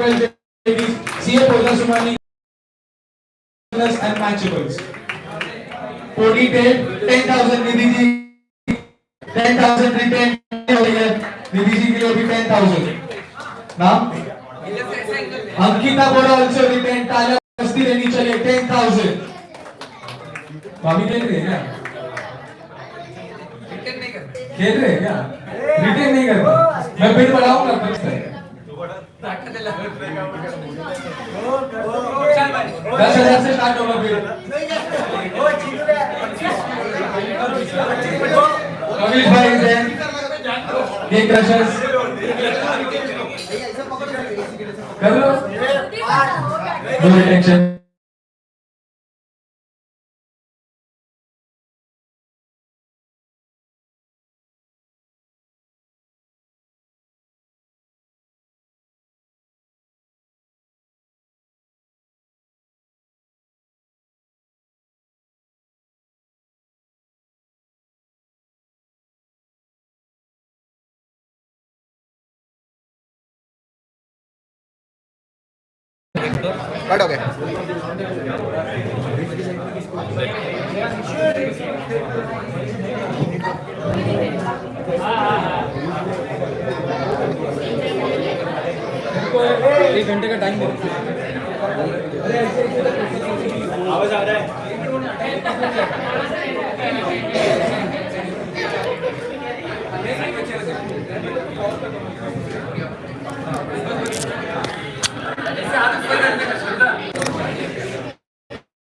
12 ladies, CA Posa Sumani and matchables. Ponytail 10,000 Nidhi ji, 10,000 retain हो गया Nidhi ji के लिए भी 10,000. नाम अंकिता बोरा also retain तालियां बजती रहनी चाहिए 10,000. भाभी खेल रहे हैं क्या? खेल रहे हैं क्या? रिटेन नहीं करता. मैं बिल बढ़ाऊंगा फिर से. 10,000 से स्टार्ट होगा बिल. कविश भाई देन ये क्रशर्स कर लो. No retention. कट हो गया. एक घंटे का टाइम दे. आवाज आ रहा है.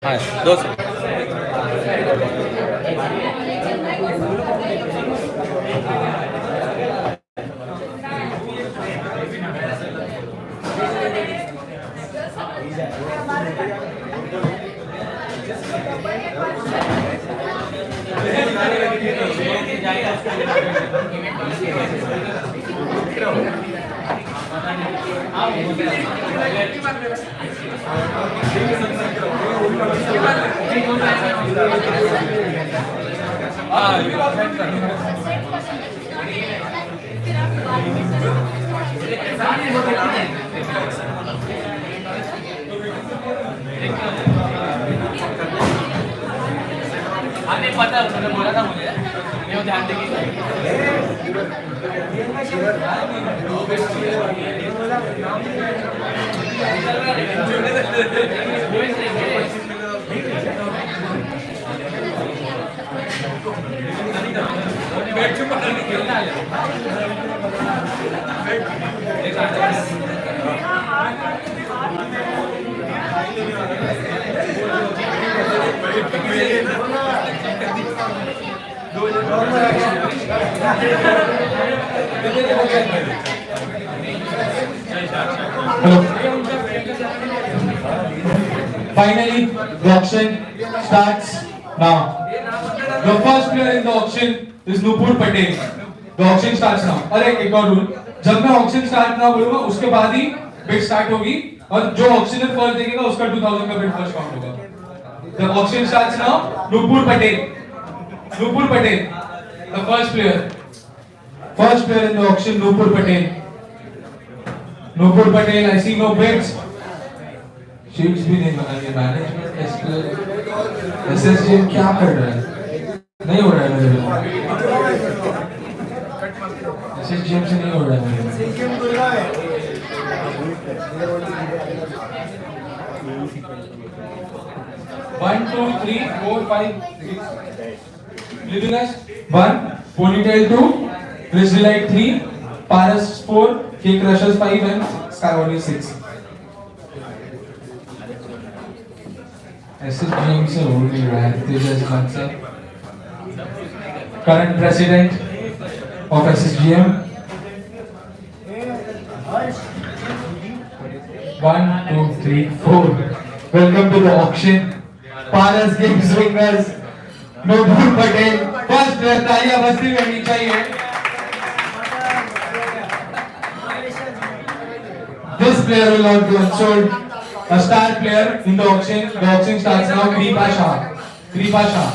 हाँ, 200. नहीं पता उन्होंने बोला था मुझे ये ध्यान देंगे. Hello. Finally, the auction starts now. The first player in the auction is Nupur Patel. The auction starts now. अरे एक और रूल, जब मैं auction start ना बोलूँगा उसके बाद ही bid start होगी और जो auctioneer first देखेगा उसका 2,000 का bid first count होगा. The auction starts now. Nupur Patel. Nupur Patel, the first player. First player in the auction, Nupur Patel. Nupur Patel, I see no bids. Sheets भी नहीं बनाएंगे. Management SPL SSGM क्या कर रहा है? नहीं हो रहा है मेरे को. SSGM से नहीं हो रहा है मेरे को. 1, 2, 3, 4, 5, 6. Leaving us 1, Ponytail 2, Grizzly 3, Paras 4, K Crushers 5 and Skywalker 6. SSGM से हो नहीं रहा है. तेजस मंसा, current president of SSGM. 1, 2, 3, 4. Welcome to the auction. Paras Game Swingers. Nupur Patel. First player, तालियां बजती रहनी चाहिए. This player will not be unsold. A star player in the auction. The auction starts now. Kripa Shah. Kripa Shah.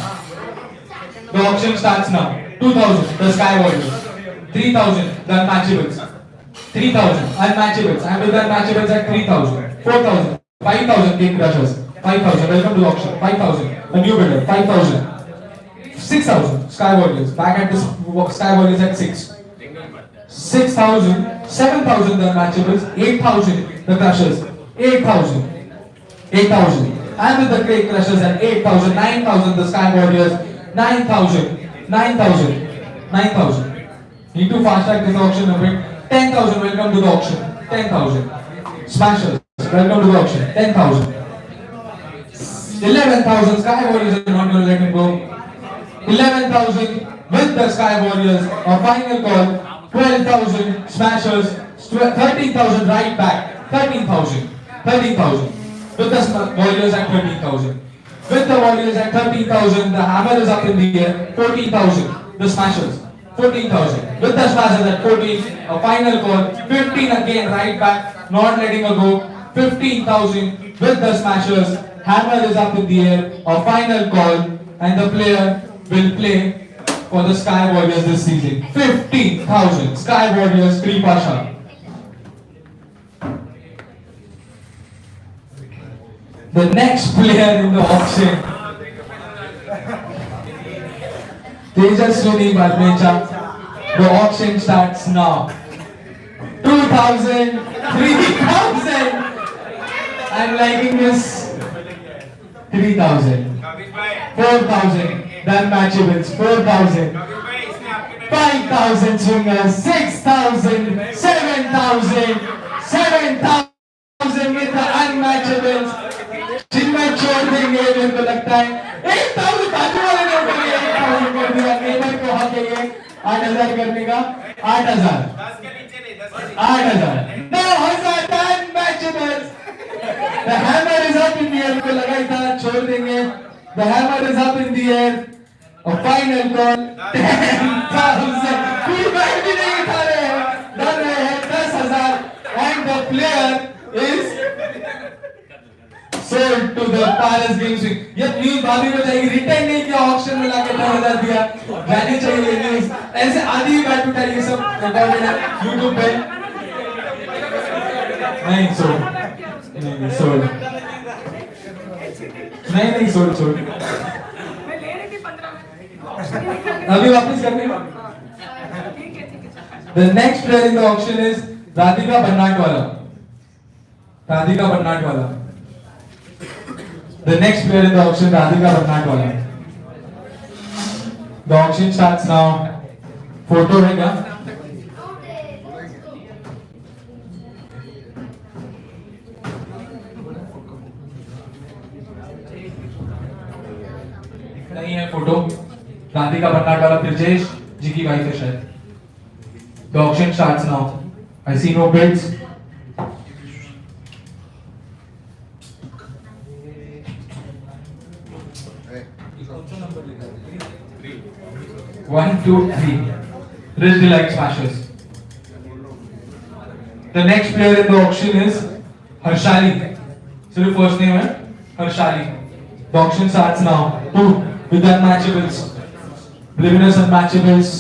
The auction starts now. 2,000. The Sky Warriors. 3,000. The Unmatchables. 3,000. Unmatchables. I'm with unmatchables at 3,000. 4,000. 5,000 King Crushers. 5,000. Welcome to the auction. 5,000. A new bidder. 5,000. 6,000. Sky Warriors. Back at the Sky Warriors at 6. 6,000. 7,000 the unmatchables. 8,000 the Crushers. 8,000. 8,000. I'm with the Great Crushers at 8,000. 9,000 the Sky Warriors. 9,000. 9,000. 9,000. Need to fast track this auction a bit. 10,000. Welcome to the auction. 10,000. Smashers. Welcome to the auction. 10,000. 11,000. Sky Warriors are not going to let him go. 11,000 with the Sky Warriors. A final call. 12,000. Smashers. 13,000 right back. 13,000. 13,000. With the Warriors at 13,000. With the Warriors at 13,000. The hammer is up in the air. 14,000. The Smashers. 14,000. With the Smashers at 14. A final call. 15 again right back. Not letting her go. 15,000 with the Smashers. Hammer is up in the air. A final call. And the player will play for the Sky Warriors this season. 15,000. Sky Warriors, Kripasha. The next player in the auction, Tejaswini Badmecha. The auction starts now. 2,000, 3,000. I'm liking this. 3,000. 4,000. Done matchables. 4,000. 5,000 swingers. 6,000. 7,000. 7,000 with the unmatchables. जिनमें छोड़ देंगे मेरे को लगता है 8,000 बाजू वाले ने कर दिया 8,000 कर दिया नेबर को हक है ये 8,000 करने का 8,000 10 के नीचे नहीं 10 के नीचे 8,000 9,000 done matchables. The hammer is up in the air को लगा ही था छोड़ देंगे. The hammer is up in the air. A final call 10,000 कोई बैठ भी नहीं उठा रहे हैं डर रहे हैं 10,000 and the player is sold to the Paris Games Week. ये न्यूज़ भाभी को जाएगी रिटर्न नहीं किया ऑक्शन में लाके 10,000 दिया जानी चाहिए ये न्यूज़ ऐसे आधी बैठ उठा ये सब रिकॉर्डेड है YouTube पे नहीं सोल्ड नहीं सोल्ड मैं ले रही थी 15 अभी वापस करने The next player in the auction is Radhika Bannatwala. The next player in the auction, Radhika Bannatwala. The auction starts now. Photo है क्या? नहीं है फोटो. राधिका बन्नाटवाला ब्रिजेश जी की वाइफ है शायद. The auction starts now. I see no bids. One, two, three. Wrist delight smashers. The next player in the auction is Harshali. So the first name is Harshali. The auction starts now. 2 with the unmatchables. The winners unmatchables.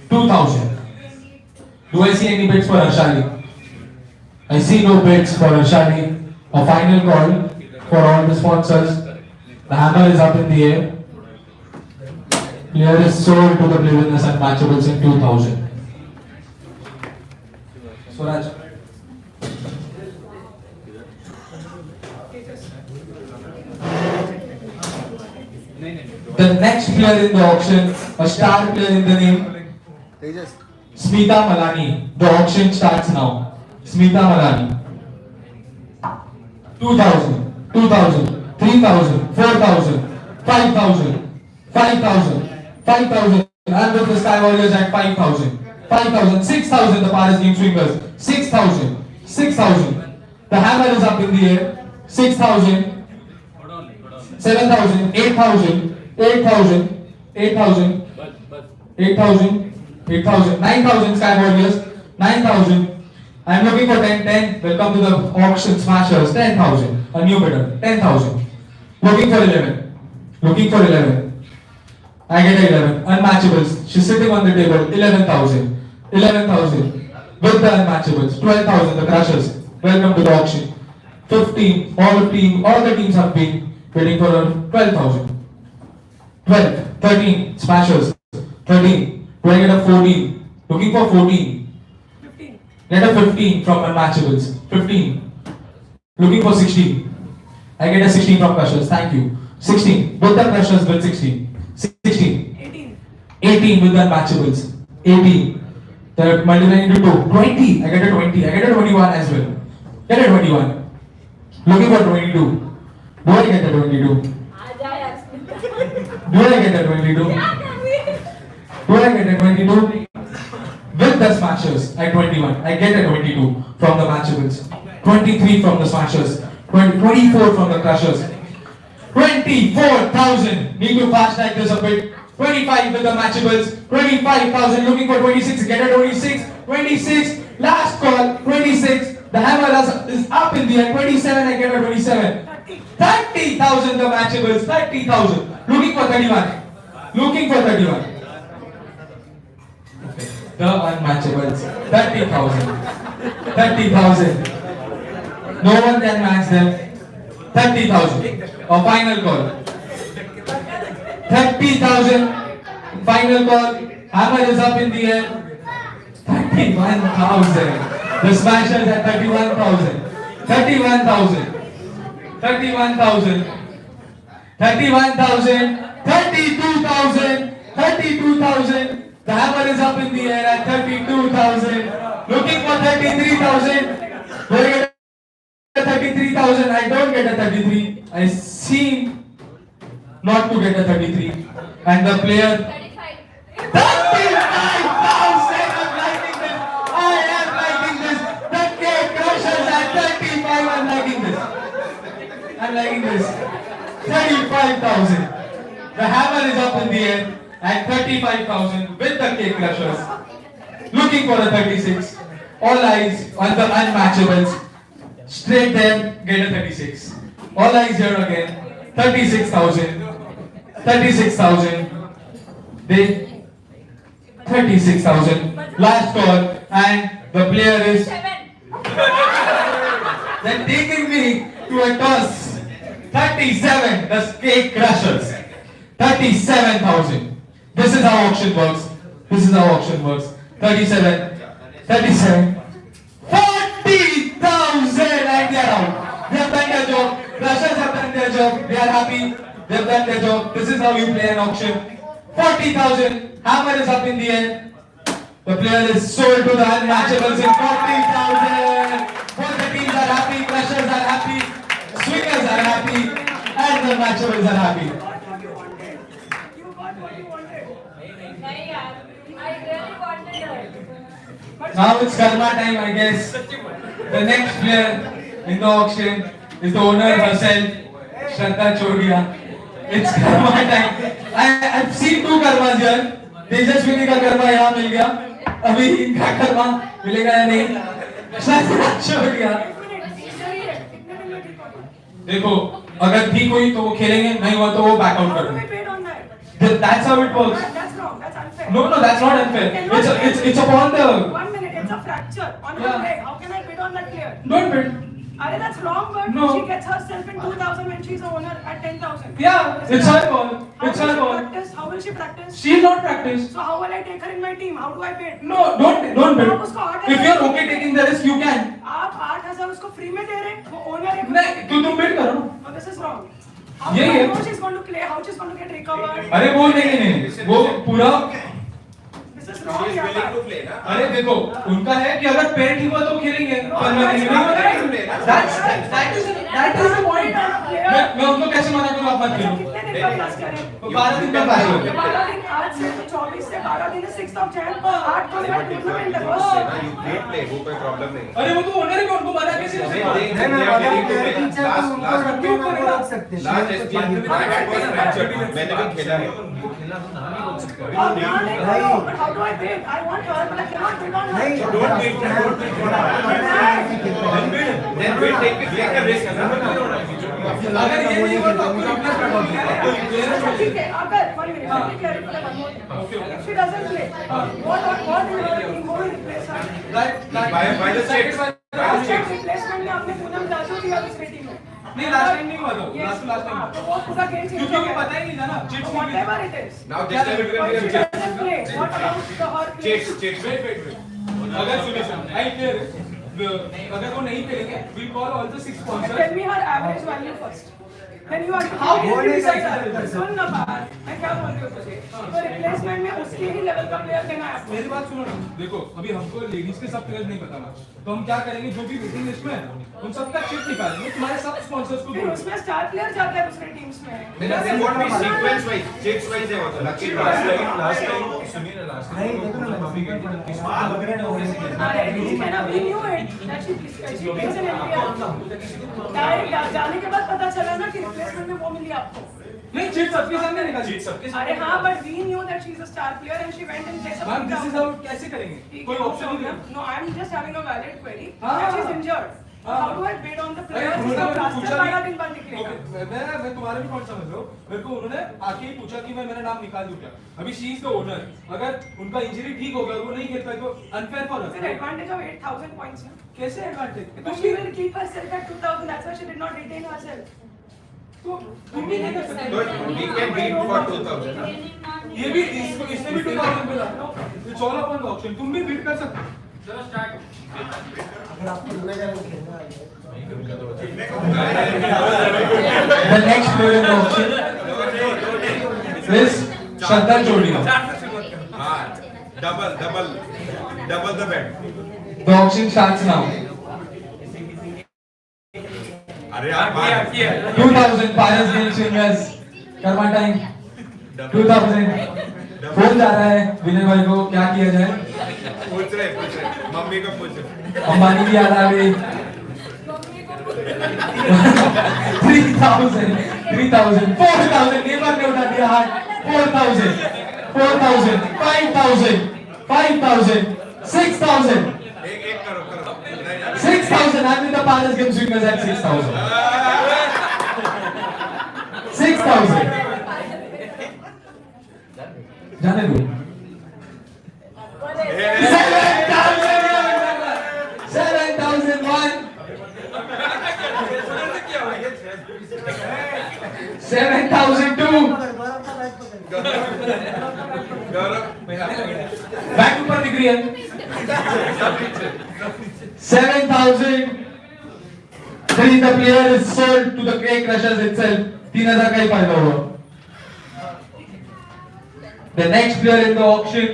2,000. Do I see any bids for Harshali? I see no bids for Harshali. A final call for all the sponsors. The hammer is up in the air. Player is sold to the winners and matchables in 2,000. Swaraj. The next player in the auction, a star player in the name, Smita Malani. The auction starts now. Smita Malani. 2,000, 2,000, 3,000, 4,000, 5,000, 5,000, 5,000. And with the Sky Warriors at 5,000, 5,000, 6,000. The Paris Game Swingers. 6,000, 6,000. The hammer is up in the air. 6,000, 7,000, 8,000, 8,000, 8,000, 8,000, 8,000, 9,000 Sky Warriors. 9,000. I'm looking for 10, 10. Welcome to the auction smashers. 10,000. A new bidder. 10,000. Looking for 11. Looking for 11. I get 11. Unmatchables. She's sitting on the table. 11,000. 11,000. with the unmatchables. 12,000, the Crushers. Welcome to the auction. 15, all the teams have been waiting for a 12,000. 12, 13, Smashers. 13, do I get a 14? Looking for 14. 15. Get a 15 from unmatchables. 15. Looking for 16. I get a 16 from Crushers. Thank you. 16. Both the Crushers with 16. 16. 18. 18 with the unmatchables. 18. They're multiplying into 2. 20. I get a 20. I get a 21 as well. Get a 21. Looking for 22. Do I get a 22? Do I get a 22? Do I get a 22? With the Smashers at 21. I get a 22 from the matchables. 23 from the Smashers. 24 from the Crushers. 24,000. Need to fast track this a bit. 25 with the matchables. 25,000. Looking for 26. Get a 26. 26. Last call. 26. The hammer is up in the air. 27. I get a 27. 30,000 the matchables. 30,000. Looking for 31. Looking for 31. Okay. The unmatchables. 30,000. 30,000. No one can match them. 30,000. A final call. 30,000. Final call. Hammer is up in the air. 31,000. The Smashers at 31,000. 31,000. 31,000. 31,000. 32,000. 32,000. The hammer is up in the air at 32,000. Looking for 33,000. Do I get a 33,000? I don't get a 33. I seem not to get a 33. And the player 35,000. I'm liking this. I am liking this. The Cake Crushers at 35. I'm liking this. I'm liking this. 35,000. The hammer is up in the air at 35,000 with the Cake Crushers. Looking for a 36. All eyes on the unmatchables. Straight there, get a 36. All eyes here again. 36,000. 36,000. They 36,000. Last call, and the player is then taking me to a toss. 37. The Cake Crushers. 37,000. This is how auction works. This is how auction works. 37. 37. 40,000 and they are out. They have done their job. Crushers have done their job. They are happy. They have done their job. This is how you play an auction. 40,000. Hammer is up in the air. The player is sold to the unmatchables in 40,000. Both the teams are happy. Crushers are happy. Swingers are happy. And the matchables are happy. Now it's karma time, I guess. The next player in the auction is the owner herself, Shraddha Chodia. It's karma time. I've seen two karmas here. Tejaswini का कर्मा यहाँ मिल गया. अभी इनका कर्मा मिलेगा या नहीं? श्रद्धा छोड़िया. देखो, अगर ठीक हुई तो वो खेलेंगे, नहीं हुआ तो वो बैक आउट कर देंगे. That's how it works. That's wrong. That's unfair. No, that's not unfair. It's upon the. 1 minute. It's a fracture on her leg. How can I bid on that player? Don't bid. That's wrong, but No. she gets herself in 2,000 when she's the owner at 10,000. Yeah, it's her call. It's her call. How will she practice? She'll not practice. So how will I take her in my team? How do I bid? No, don't bid. आप उसको 8,000 If you're okay taking the risk, you can. आप 8,000 उसको free में दे रहे हैं, वो owner है. नहीं, तुम bid करो. Oh, this is wrong. How ये do I है. know she's going to play? How she's going to get recovered? अरे वो नहीं, वो पूरा. This is wrong. यार. अरे देखो, उनका है कि अगर पैर ठीक हुआ तो वो खेलेंगे. That is the point. मैं उनको कैसे मना करूँ, आप मत खेलो. कितने दिन का प्लस करें? तो 12 दिन का पास हो. 12 दिन आज से 24 से 12 दिन है 6th of Jan. 8 को मेरा टूर्नामेंट है बस. वो कोई प्रॉब्लम नहीं. अरे वो तो ओनर है, उनको मना कैसे कर सकते हैं? मैंने भी खेला है. But how do I bid? I want her, but I cannot bid on her. Don't bid. Then bid. Take a risk. अगर ये नहीं हुआ तो आपको ठीक है, अगर 1 minute, let me clarify one more thing. If she doesn't play, what in her team who will replace her? By the checks. Replacement में आपने पूनम जाजू दिया दूसरी टीम में. नहीं, last time नहीं हुआ था, last हाँ, तो वो पूरा game change क्योंकि हो वो गया. पता ही नहीं था ना, chits Whatever it is. Now this time it will But be she doesn't play. What about the her play? checks. Wait. अगर सुनिए, I clear it. अगर वो नहीं खेलेंगे, we'll call all the 6 sponsors. Tell me her average value first. Then you are. How can you decide that? सुन ना बात. मैं क्या बोल रही हूँ तुझे? तो replacement में उसके ही level का player देना है आपको. मेरी बात सुनो ना, देखो अभी हमको लेडीज के सब प्लेयर्स नहीं पता ना, तो हम क्या करेंगे, जो भी वेटिंग लिस्ट में है उन सबका चिट निकालेंगे, तुम्हारे सब स्पॉन्सर्स को फिर दो. उसमें स्टार प्लेयर जाते हैं दूसरे टीम्स में. They won't be sequence wise, checks wise है वो तो. Lucky draw. अरे ठीक है ना, we knew it that she plays in India. Direct जाने के बाद पता चला ना कि रिप्लेसमेंट में वो मिली आपको. नहीं, चिट सबके सामने निकाली. अरे हाँ, but we knew that she is a star player and she went in place of. Ma'am, this is how कैसे करेंगे, कोई ऑप्शन नहीं है. No, I am just having a valid query. हाँ. That she is injured. How do I bid on the player? अरे, जिसका उन्होंने plaster पूछा 12 नहीं. दिन बाद निकलेगा. Okay, मैं तुम्हारा भी पॉइंट समझ रहा हूँ. मेरे को उन्होंने आके ही पूछा कि मैं मेरा नाम निकाल दूं क्या. अभी शी इज द ओनर, अगर उनका इंजरी ठीक हो गया और वो नहीं खेल पाए तो unfair for us. With advantage of 8,000 points. ना. कैसे advantage? But she will keep herself at 2,000. That's why she did not retain herself. तो तुम भी नहीं कर सकते. So we can bid for 2000. ये भी इसने भी 2000 मिला. It's all upon the option. तुम भी बिड कर सकते हो. चलो start. The next player in the auction is Shraddha Chodia. हाँ, double the bet. The auction starts now. अरे आप 2000 Paras Game Swingers. Karma time. 2000. Phone जा रहा है विनय भाई को, क्या किया जाए? पूछ रहे मम्मी को पूछ रहे. अंबानी की याद आ गई. 3000, 4000, नेबर ने उठा दिया हाथ. 4000, 5000, 6000. एक करो 6,000. I'm in the Paras Game Swingers at 6,000. 6,000. जाने दो. 7,001. 7,002. बैक ऊपर दिख रही है. 7,000. The player is sold to the cake crushers itself. 3,000 का ही फायदा हुआ. The next player in the auction,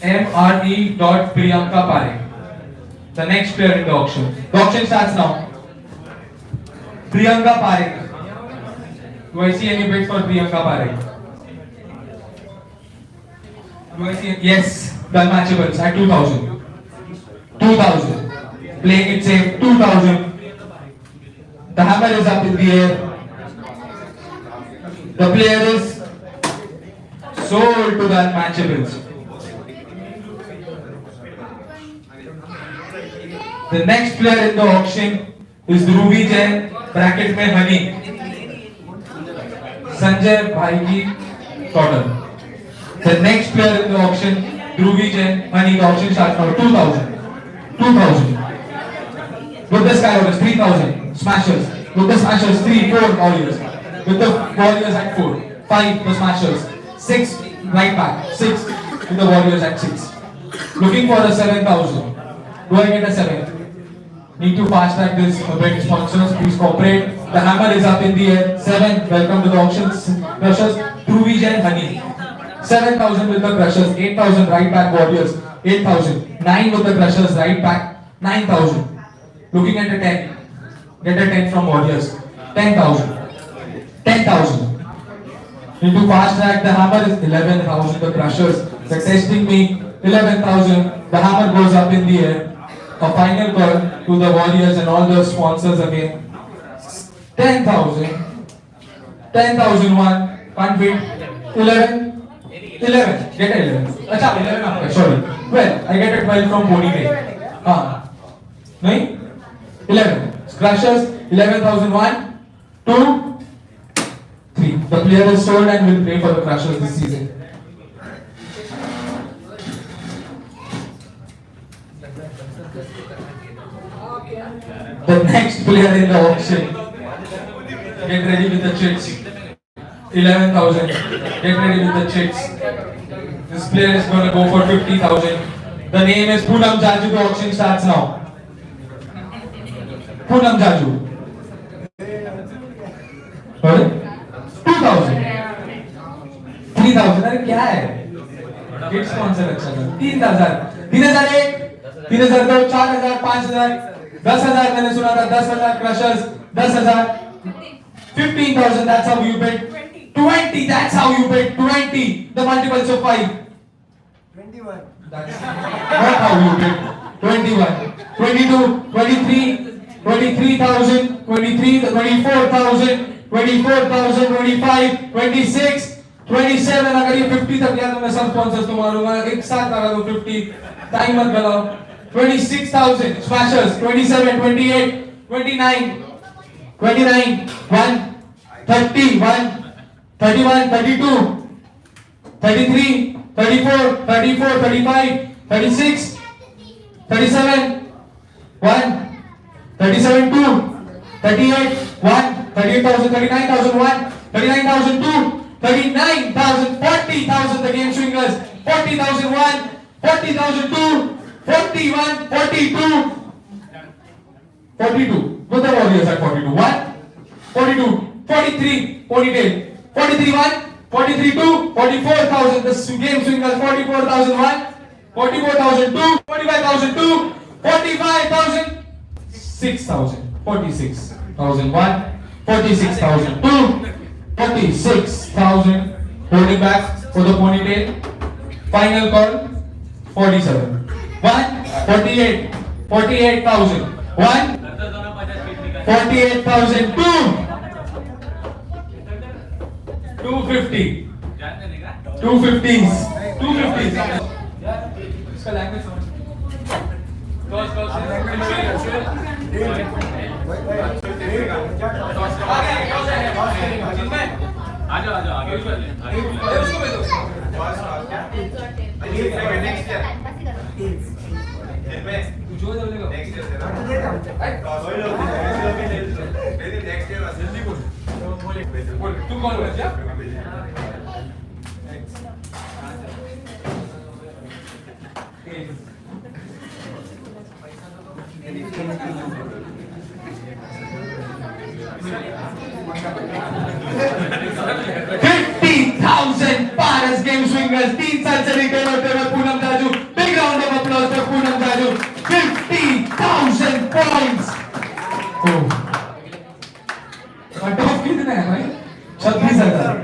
MRE. Priyanka Parekh. The next player in the auction. The auction starts now. Priyanka Parekh. Do I see any bids for Priyanka Parekh? Do I see? Yes, the matchables at 2,000. 2,000. Playing it safe. 2,000. The hammer is up in the air. The player is sold to the unmatchables. The next player in the auction is Dhruvi Jain, bracket में Honey. Sanjay भाई की total. The next player in the auction, Dhruvi Jain, Honey. The auction starts now. 2,000. 2,000. With the Skyrockets, 3,000. Smashers. With the Smashers, 3, 4 Warriors. With the Warriors at 4. 5 the Smashers. 6 right back. 6 with the Warriors at 6. Looking for a 7,000. Do I get a 7? Need to fast track this a bit. Sponsors, please cooperate. The hammer is up in the air. 7. Welcome to the auctions. Crushers. Dhruvi Jain, Honey. 7,000 with the Crushers. 8,000 right back Warriors. 8,000. 9 with the Crushers right back. 9,000. Looking at a 10. Get a 10 from Warriors. 10,000. 10,000. Need to fast track. The hammer is 11,000. The Crushers. They're testing me. 11,000. The hammer goes up in the air. A final call to the Warriors and all the sponsors again. 10,000. 10,001. Can't beat. 11. 11. Get a 11. अच्छा 11 आपका. Sorry. Well, I get a 12 from Pony Day. हाँ. नहीं? 11. Crushers, 11,001, 2, 3. The player is sold and will play for the Crushers this season. The next player in the auction. Get ready with the chits. 11,000. Get ready with the chits. This player is going to go for 50,000. The name is Poonam Jaju. The auction starts now. Poonam Jaju. Sorry? 2,000. 3,000. अरे क्या है? Kids कौन सा अच्छा था? 3,000. 3,001. 3,002. 4,000. 5,000. 10,000 मैंने सुना था. 10,000 Crushers. 10,000. 15,000. That's how you bid. 20. That's how you bid. 20. The multiples of 5. 21. That's not how you bid. 21. 22. 23. 23,000. 23. 24,000. 24,000. 25. 26. 27. अगर ये 50 तक गया तो मैं सब स्पॉन्सर्स को मारूंगा. एक साथ लगा दो 50. टाइम मत गलाओ. 26,000 Smashers. 27. 28. 29. 29. 1. 30. 1. 31. 32. 33. 34. 34. 35. 36. 37. 1. 37. 2. 38. 1. 38,000. 39,000. 1. 39,002. 39,000. 40,000. The game swingers. 40,001. 40,002. 41. 42. 42. Both the warriors at 42. 1. 42. 43. Ponytail. 43. 1. 43. 2. 44,000. The game swingers. 44,001. 44,002. 45,002. 45,000. 6,000. 46,001. 46,002. 46,000. Holding back for the ponytail. Final call. 47. 1. 48. 48,000. 1. 48,000. 2. 250. 250s. 250s. इसका language समझ. आजाओ आगे तू कौन बचा? Paras game swingers. 3 साल से रिटेल होते हुए Poonam Jaju. Big round of applause for Poonam Jaju. 50,000 points. Oh. Cut off कितना है भाई? 26,000.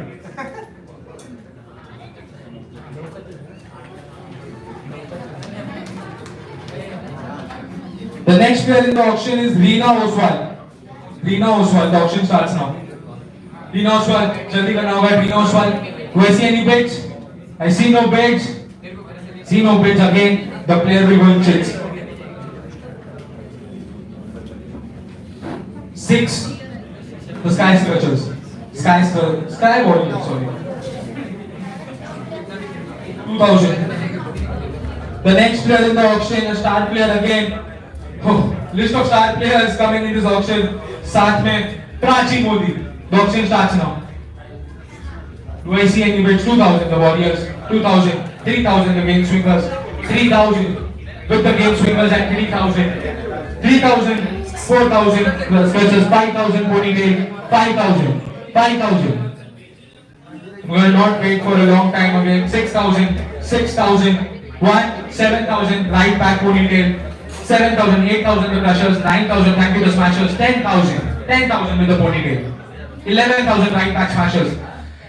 The next player in the auction is Reena Oswal. Reena Oswal. The auction starts now. Reena Oswal, जल्दी करना होगा. Reena Oswal. Do I see any bids? I see no bids. See no bids again. The player will go in chits. 6. The Sky Scratchers. Sky Warriors, sorry. 2,000. The next player in the auction, a star player again. Oh, list of star players coming in this auction. साथ में Prachi Modi. The auction starts now. Do I see any bids? 2,000 the Warriors. 2,000. 3,000 the game swingers. 3,000 with the game swingers at 3,000. 3,000. 4,000 the Scratchers. 5,000 ponytail. 5,000. 5,000. We will not wait for a long time again. 6,000. 6,000. 1. 7,000 right back ponytail. 7,000. 8,000 the Crushers. 9,000 thank you the Smashers. 10,000. 10,000 with the ponytail. 11,000 right back Smashers.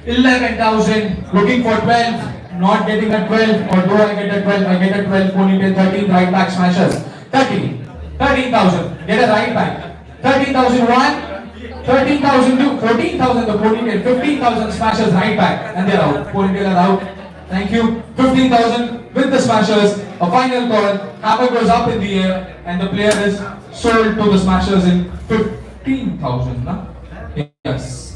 11,000 looking for 12. Not getting a 12. Or do I get a 12? I get a 12 ponytail. 13 right back Smashers. 13. 13,000. Get a right back. 13,001. 13,002. 14,000 the ponytail. 15,000 Smashers right back. And they're out. Ponytail are out. Thank you. 15,000. with the smashers. A final call. Hammer goes up in the air, and the player is sold to the smashers in 15,000. Na? Yes.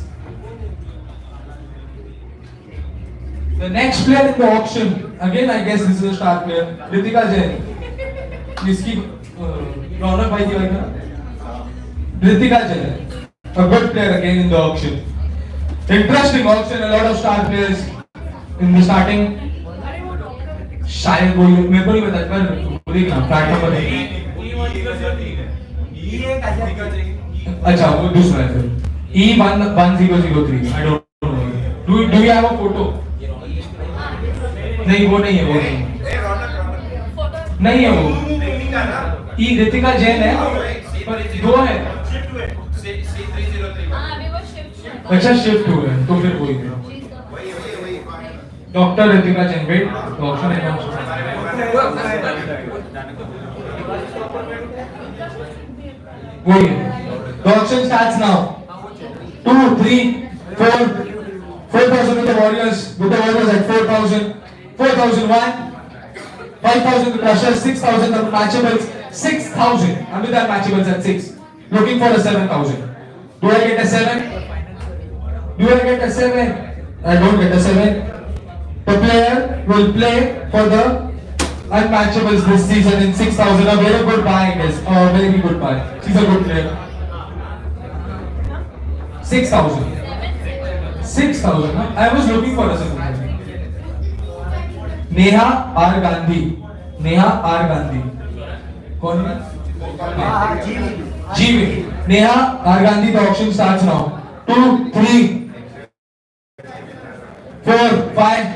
The next player in the auction, again I guess this is a star player, Ritika Jain. इसकी रौनक भाई की wife है Ritika Jain, a good player again in the auction. Interesting auction, a lot of star players in the starting. शायद कोई मेरे को नहीं पता पर देखना प्लेटफॉर्म पर अच्छा वो दूसरा है फिर E1003 I don't know. Do you have a photo? नहीं वो नहीं है वो नहीं है वो ई रितिका जैन है पर दो है अच्छा शिफ्ट हुआ है तो फिर वही doctor Ritika Jain wait option है वही the auction starts now 2 3 4 4,000 with the Warriors at 4,000 4,001 5,000 the Crushers 6,000 the Matchables 6,000 I'm with that Matchables at 6 looking for a 7,000 do I get a 7 do I get a 7 I don't get a 7 the player will play for the Unmatchables this season in 6,000 a very good buy I guess a very good buy she's a good player 6,000 6,000 I was looking for a 7,000 Neha R Gandhi कौन है जीवी Neha R Gandhi the auction starts now 2 3 4 5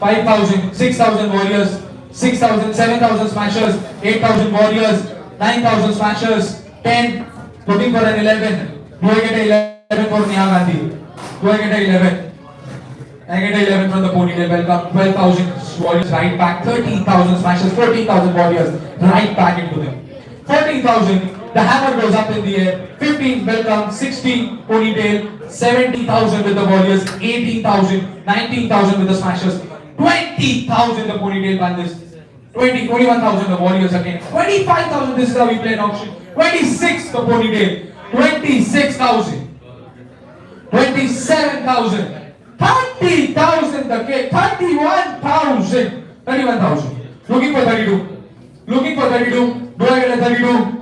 5,000 6,000 Warriors 6,000 7,000 Smashers 8,000 Warriors 9,000 Smashers 10 looking for an 11 do I get a 11 for Neha Gandhi do I get a 11 I get 11 from the ponytail. Welcome. 12,000 Warriors right back. 13,000 Smashers. 14,000 Warriors right back into them. 14,000. The hammer goes up in the air. 15. Welcome. 16. Ponytail. 17,000 with the Warriors. 18,000. 19,000 with the Smashers. 20,000 the ponytail bandits. 21,000 the Warriors again. 25,000. This is how we play an auction. 26 the ponytail. 26,000. 27,000. 30,000 the cake, 31,000. Looking for 32. Looking for 32. Do I get a 32?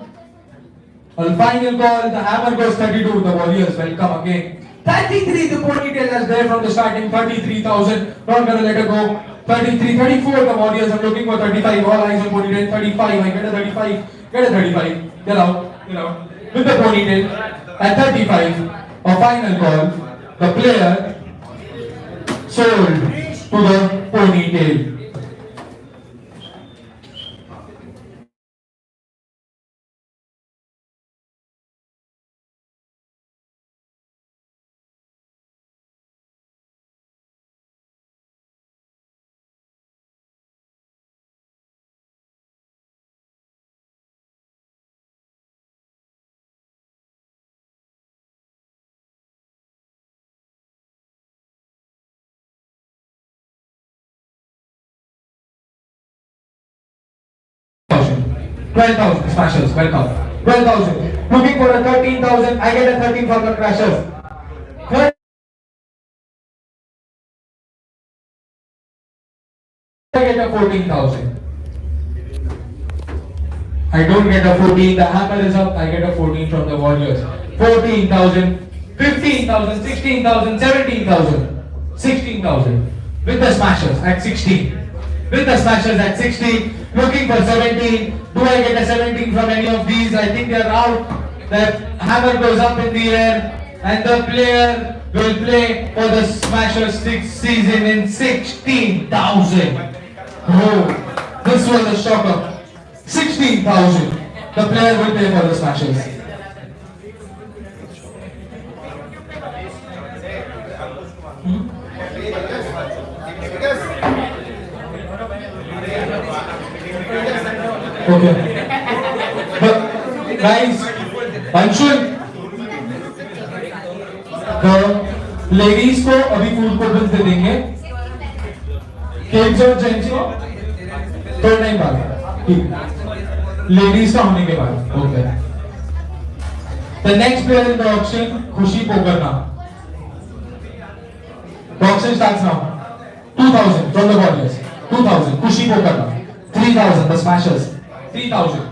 Well, final call. The hammer goes 32. The Warriors welcome again. 33. The ponytail is there from the starting. 33,000. Not gonna let it go. 33, 34. The Warriors are looking for 35. All eyes on ponytail. 35. I get a 35. Get a 35. Get out. With the ponytail at 35. A final call. The player sold to the ponytail. $12,000 Smashers, welcome. 12,000. Looking for a 13,000. I get a 13 from the Crashers. I get a 14,000. I don't get a 14. The hammer is up. I get a 14 from the Warriors. 14,000. 15,000. 16,000. 17,000. 16,000. With the Smashers at 16. With the Smashers at 16. Looking for 17. Do I get a 17 from any of these? I think they are out. The hammer goes up in the air and the player will play for the Smashers 6th season in 16,000. Oh, this was a shocker. 16,000. The player will play for the Smashers. Okay. But guys, Anshul, the ladies को अभी food coupons दे देंगे. Cakes और gents को third time बाद, ठीक, ladies का होने के बाद, okay. The next player in the auction, खुशी पोकर नाम। The auction starts now. 2,000 from the Warriors. 2,000. Kushi poker now. 3,000. The Smashers. 3,000.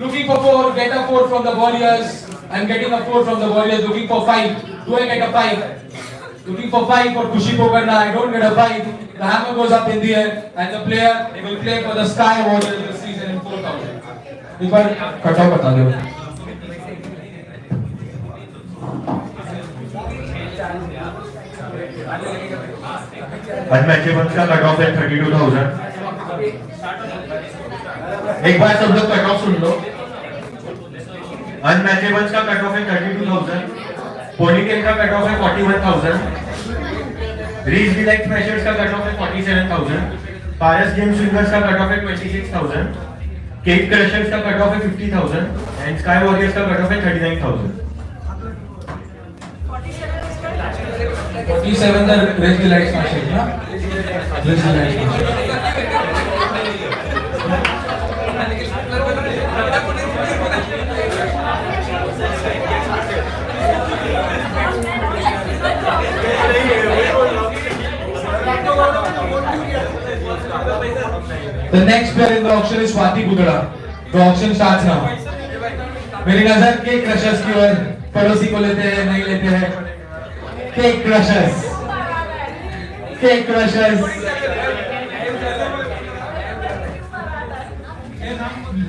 Looking for 4. Get a 4 from the Warriors. I'm getting a 4 from the Warriors. Looking for 5. Do I get a 5? Looking for 5 for Kushi poker now. I don't get a 5. The hammer goes up in the air, and the player will play for the Sky Warriors this season in 4,000. एक बार cut off बता दो. अनमैचेबल्स का cut off है 32,000। एक बार सब लोग cut off सुन लो। अनमैचेबल्स का cut off है 32,000। पोनीटेल का कट ऑफ है 41,000। रीज डिलाइट स्मैशर्स का कट ऑफ है 47,000। पारस गेम स्विंगर्स का कट ऑफ है 26,000। केक क्रशर्स का कट ऑफ है 50,000 एंड स्काई वॉरियर्स का कट ऑफ है 39,000। 47 the Red Light Smashers, na? Red Light Smashers. The next player in the auction is Swati Budra. The auction starts now. मेरी नजर cake crushers की ओर, पड़ोसी को लेते हैं नहीं लेते हैं। Cake crushers, cake crushers.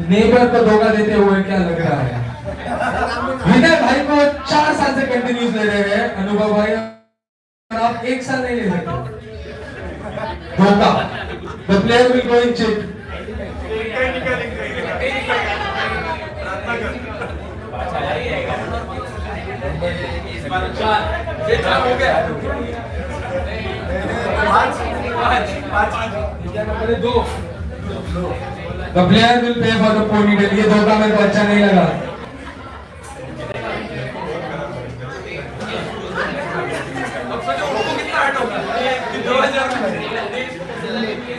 Neighbour को धोखा देते हुए क्या लग रहा है? विनय भाई को 4 साल से कंटिन्यूस ले रहे हैं अनुभव भाई, और आप 1 साल नहीं ले सकते। धोखा। The player will go in check. The player will pay for the ponytail. ये धोखा मेरे को अच्छा नहीं लगा।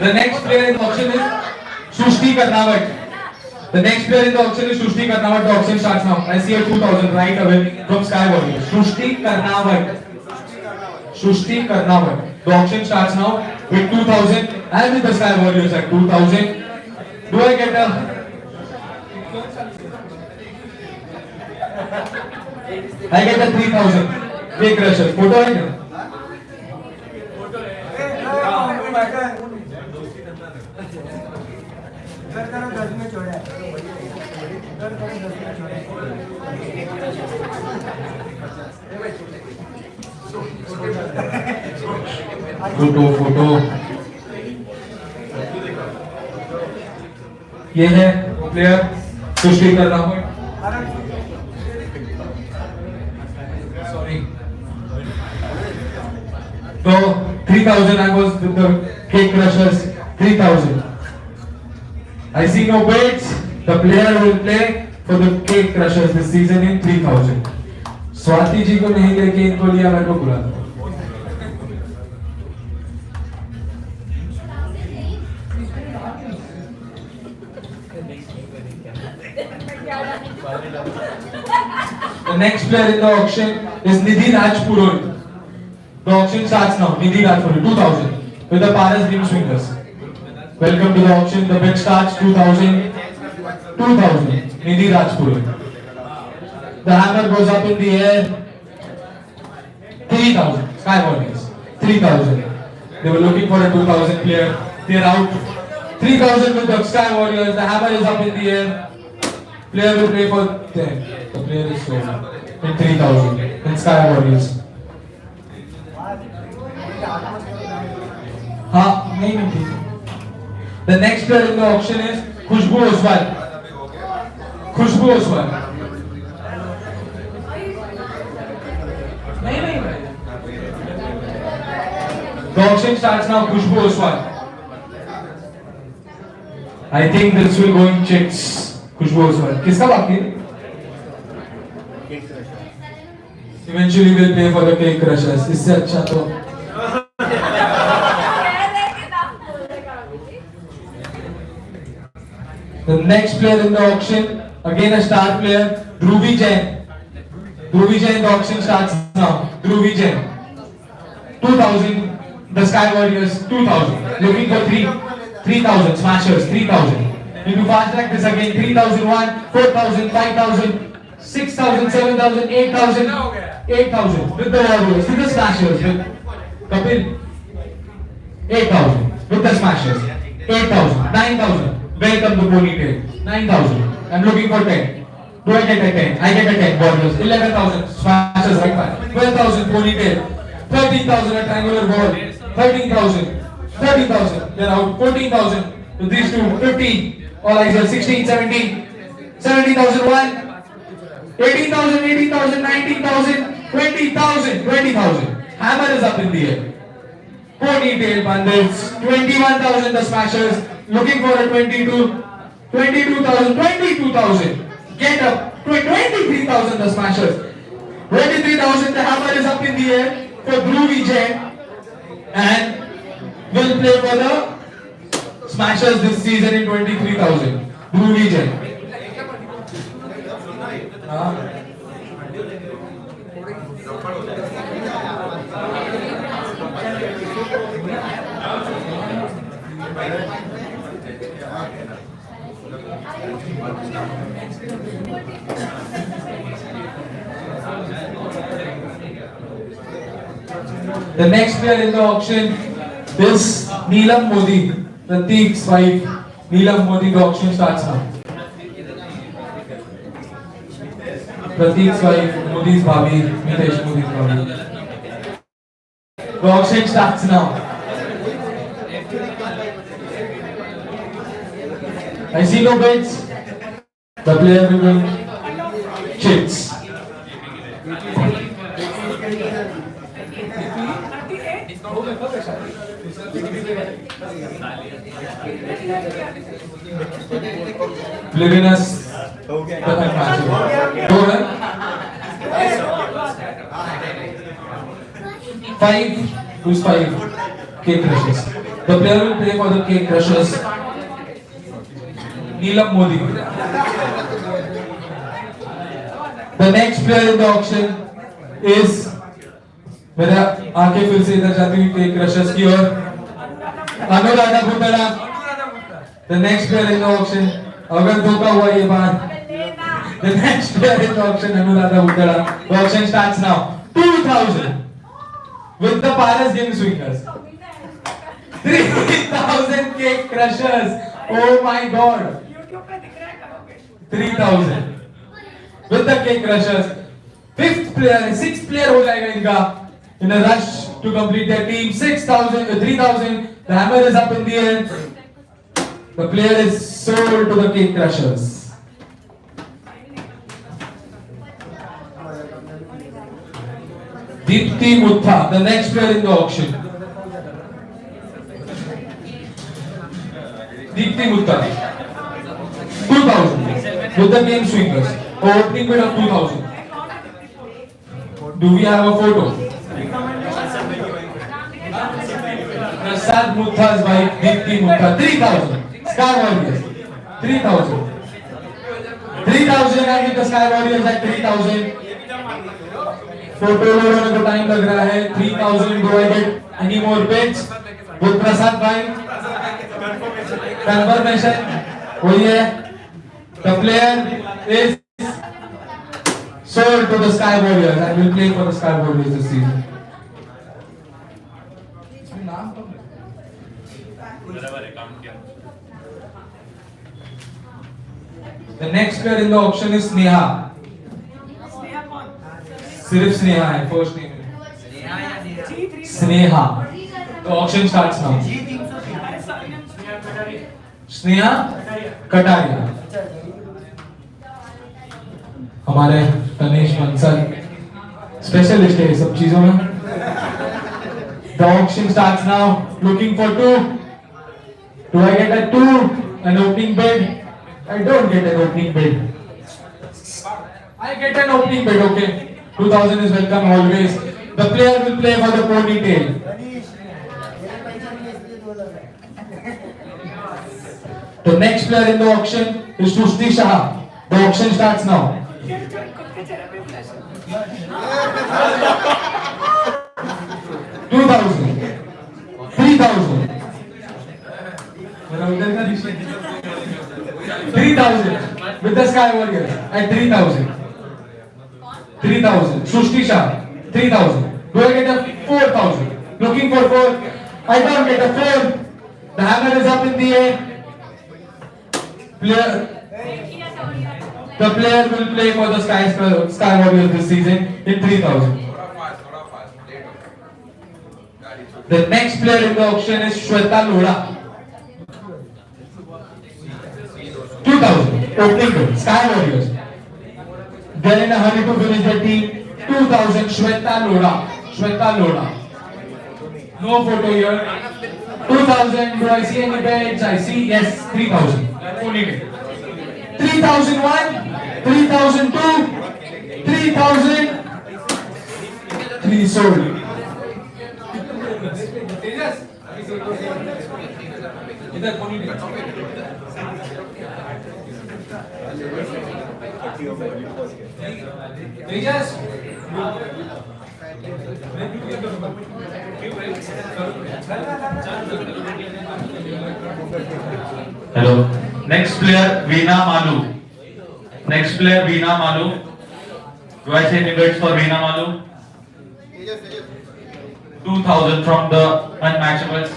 The next player in the auction is Shushti Karnawat. The next player in the auction is Shushti Karnawat. The auction starts now. I see a 2,000 right away from Sky Warriors. Shushti Karnawat. Shushti Karnawat. The auction starts now with 2,000 and with the Sky Warriors at 2,000. Do I get a? I get a 3,000. Big Crushers. Photo है क्या? Photo ये है player सृष्टि कर रहा हूँ। Sorry, तो 3,000 I was with the Cake Crushers. 3,000. I see no bids. The player will play for the Cake Crushers this season in 3,000. Swati ji को नहीं लेके इनको लिया, मेरे को बुरा लगा। The next player in the auction is Nidhi Rajpurohit. The auction starts now. Nidhi Rajpurohit, 2,000 with the Paras Dream Swingers. Welcome to the auction. The bid starts 2,000. 2,000. Nidhi Rajpurohit. The hammer goes up in the air. 3,000. Sky Warriors. 3,000. They were looking for a 2,000 player. They are out. 3,000 with the Sky Warriors. The hammer is up in the air. Player will play for 10. The player is sold in 3,000 in Sky Warriors. हाँ नहीं मिलती। The next player in the auction is खुशबू ओसवाल. खुशबू ओसवाल। नहीं The auction starts now. Khushboo Oswal. I think this will go in checks. खुशबू ओसवाल किसका बाकी है? Eventually we'll pay for the Cake Crushers. इससे अच्छा तो The next player in the auction, again a star player, Dhruvi Jain. Dhruvi Jain, the auction starts now. Dhruvi Jain. 2000. The Sky Warriors, 2000. Looking for 3,000. Smashers, 3,000. Into fast track this again, 3,001, 4,000, 5,000, 6,000, 7,000, 8,000, 8,000. With the Warriors, with the Smashers, with Kapil. 8,000. With the Smashers. 8,000, 9,000. Welcome to ponytail. 9,000. I'm looking for 10. Do I get a 10? I get a 10. Warriors. 11,000. Smashers right back. 12,000 ponytail. 13,000 a triangular ball. 13,000. 30,000. They're out. 14,000. With these two. 15. All eyes are 16, 17. 17,001. 18,000, 18,000, 19,000, 20,000, 20,000. Hammer is up in the air. Ponytail bandits. 21,000 the Smashers. Looking for a 22. 22,000, 22,000. Get up. 23,000 the Smashers. 23,000 the Hammer is up in the air for Dhruvi Jain. And will play for the Smashers this season in 23,000. Dhruvi Jain. The next player in the auction is Neelam Modi, Prateek's wife. Neelam Modi, the auction starts now. Prateek's wife, Modi's bhabhi, Mitesh Modi's bhabhi. The auction starts now. I see no bids. The player will win chips. 38. Oblivious. Five. Who's 5? Cake Crushers. The player will play for the Cake Crushers. Neelam Modi. The next player in the auction is, मेरे आंखें फिर से इधर जाती हुई cake crushers की ओर, Anuradha Bhutada. The next player in the auction, अगर धोखा हुआ ये बार, the next player in the auction, Anuradha Bhutada. The auction starts now. 2,000 with the Paras Game Swingers. 3,000 Cake Crushers. Oh my God. 3,000 with the Cake Crushers. Sixth player हो जाएगा इनका. In a rush to complete their team. 3,000. The hammer is up in the air. The player is sold to the Cake Crushers. Deepti Mutha, the next player in the auction. Deepti Mutha. 2,000 with the Game Swingers. Opening bid of 2,000. Do we have a photo? Prasad Mutha's wife, Deepti Mutha. 3,000. Sky Warriors. 3,000. 3,000 and with the Sky Warriors at 3,000. Photo होने को time लग रहा है. 3,000. Do I get any more bids? With Prasad bhai. Confirmation. वही है. The player is sold to the Sky Warriors and will play for the Sky Warriors this season. The next player in the auction is Sneha. सिर्फ स्नेहा है, first name. Sneha. The auction starts now. Sneha Kataria. हमारे Tanesh Bansal specialist है सब चीजों में. The auction starts now. Looking for 2. Do I get a 2? An opening bid? I don't get an opening bid. I get an opening bid. Okay. 2,000 is welcome always. The player will play for the ponytail. The next player in the auction is Shushti Shah. The auction starts now. खुद के चेहरे पे flash 2,000, 3,000. 3,000 with the Sky Warriors at 3,000. 3,000. Shushti Shah, 3,000. Do I get a 4,000? Looking for 4. I don't get a 4. The hammer is up in the air. The player will play for the Sky Warriors this season in 3,000. The next player in the auction is Shweta Lora. 2,000. Opening bid. Sky Warriors. They're in a hurry to finish their team. 2,000. Shweta Lora. Shweta Lora. No photo here. 2,000. Do I see any bids? I see yes. 3,000. Only bid. 3,001. 3,002. 3,000. 3 sold. Hello. Next player, Veena Malu. Next player, Veena Malu. Do I say any bids for Veena Malu? 2,000 from the unmatchables.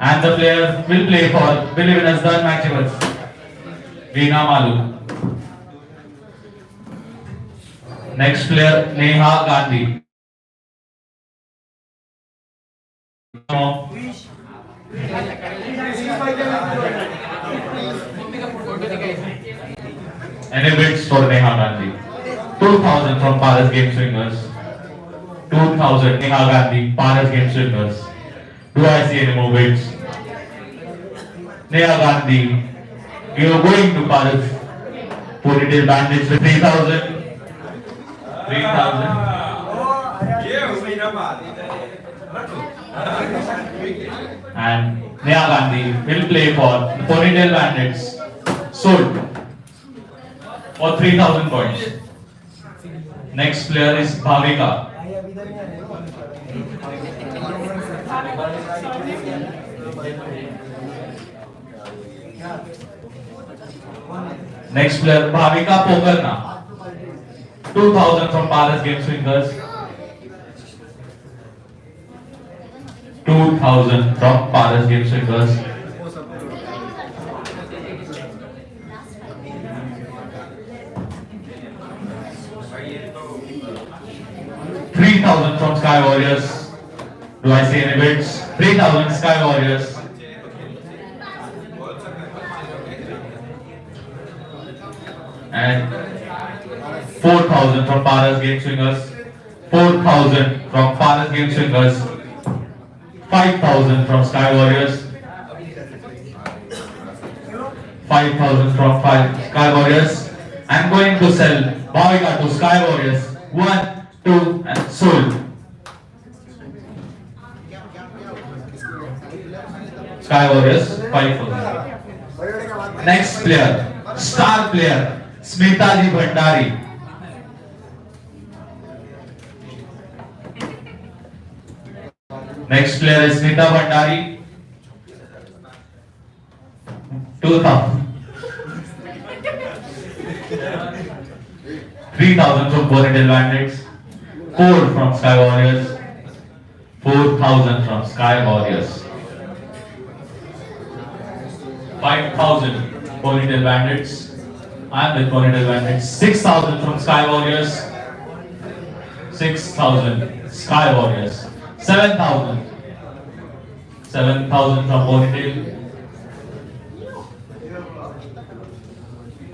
And the player will play for, will even as the unmatchables. Veena Malu. Next player, Neha Gandhi. Any bids for Neha Gandhi? 2,000 from Paras Game Swingers. 2,000 Neha Gandhi, Paras Game Swingers. Do I see any more bids? Neha Gandhi, we are going to Paras. Ponytail Bandits with 3,000. 3,000. And Neha Gandhi will play for the Ponytail Bandits. Sold for 3,000 points. Next player is Bhavika. Next player Bhavika Pokarna. 2,000 from Paras Game Swingers. 2,000 from Paras Game Swingers. 3,000 from Sky Warriors. Do I see any bids? 3,000 Sky Warriors. And 4,000 from Paras Game Swingers. 4,000 from Paras Game Swingers. 5,000 from Sky Warriors. 5,000 from Sky Warriors. I'm going to sell Bhavika to Sky Warriors. 1, 2 and sold. Sky Warriors 5,000. Next player, star player, Smitaji Bhandari. Next player is Smita Bhandari. 2,000. 3,000 from Ponytail Bandits. 4 from Sky Warriors. 4,000 from Sky Warriors. 5,000 Ponytail Bandits. I'm with Ponytail Bandits. 6,000 from Sky Warriors. 6,000 Sky Warriors. 7,000. 7,000 from Ponytail.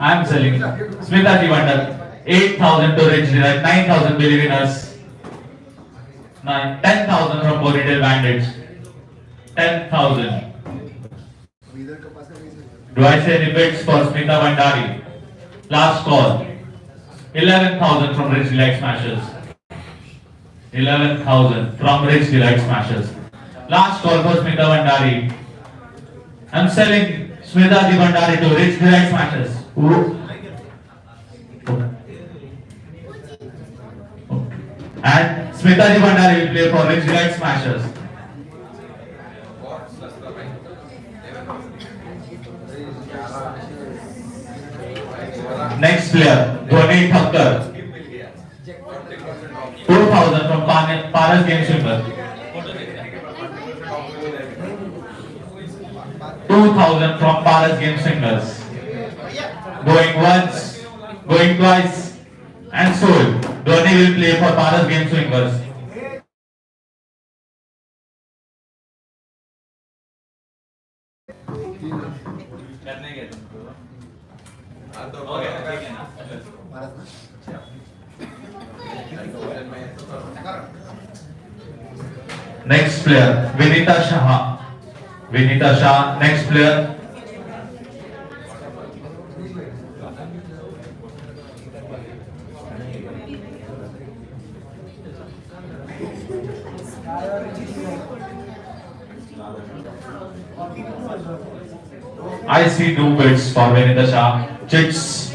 I'm selling Smitaji Bhandari. 8,000 to Rich Delight. 9,000 believe in us. 10,000 from Ponytail Bandits. 10,000. Do I say any bids for Smita Bhandari? Last call. 11,000 from Rich Delight Smashers. 11,000 from Rich Delight Smashers. Last call for Smita Bhandari. I'm selling Smita Bandari to Rich Direct Smashers. Who? And Smita Bandari will play for Rich Direct Smashers. Next player, Dhoni Thakkar. 2000 from Paras Game Swimmer. 2000 from Paras Game Swingers. Going once, going twice, and sold. Dhoni will play for Paras Game Swingers. Next player, Vinita Shah. Vinita Shah, next player. I see two bids for Vinita Shah. Chits.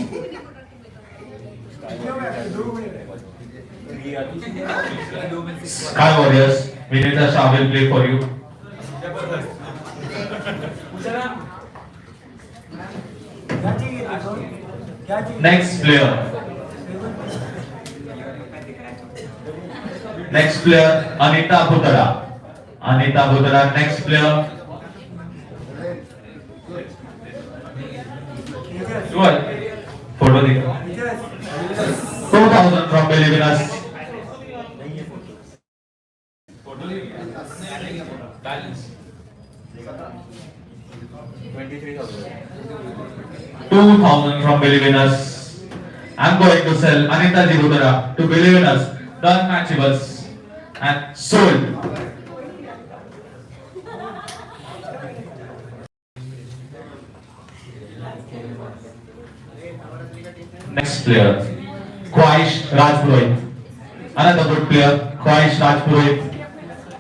Sky Warriors, Vinita Shah will play for you. Next player. Next player, Anita Bhutara. Anita Bhutara, next player. What? Photo देखो. 2000 from Believe in Us. Balance. 2000 from Believe in Us. I'm going to sell Anita Bhutara to Believe in Us. Done matchables and sold. Next player, Khwahish Rajpurohit. Another good player, Khwahish Rajpurohit.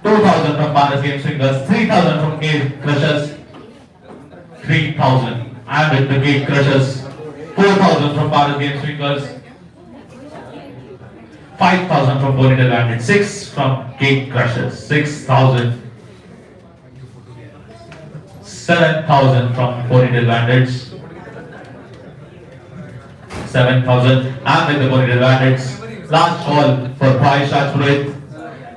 2000 from Paras Game Swingers, 3000 from Gate Crushers. 3000. I'm with the Gate Crushers. 4000 from Paras Game Swingers. 5000 from Bonitel Bandit. 6 from Gate Crushers. 6000. 7000 from Bonitel Bandits. 7000. I'm with the Bonitel Bandits. Last call for Khwahish Rajpurohit.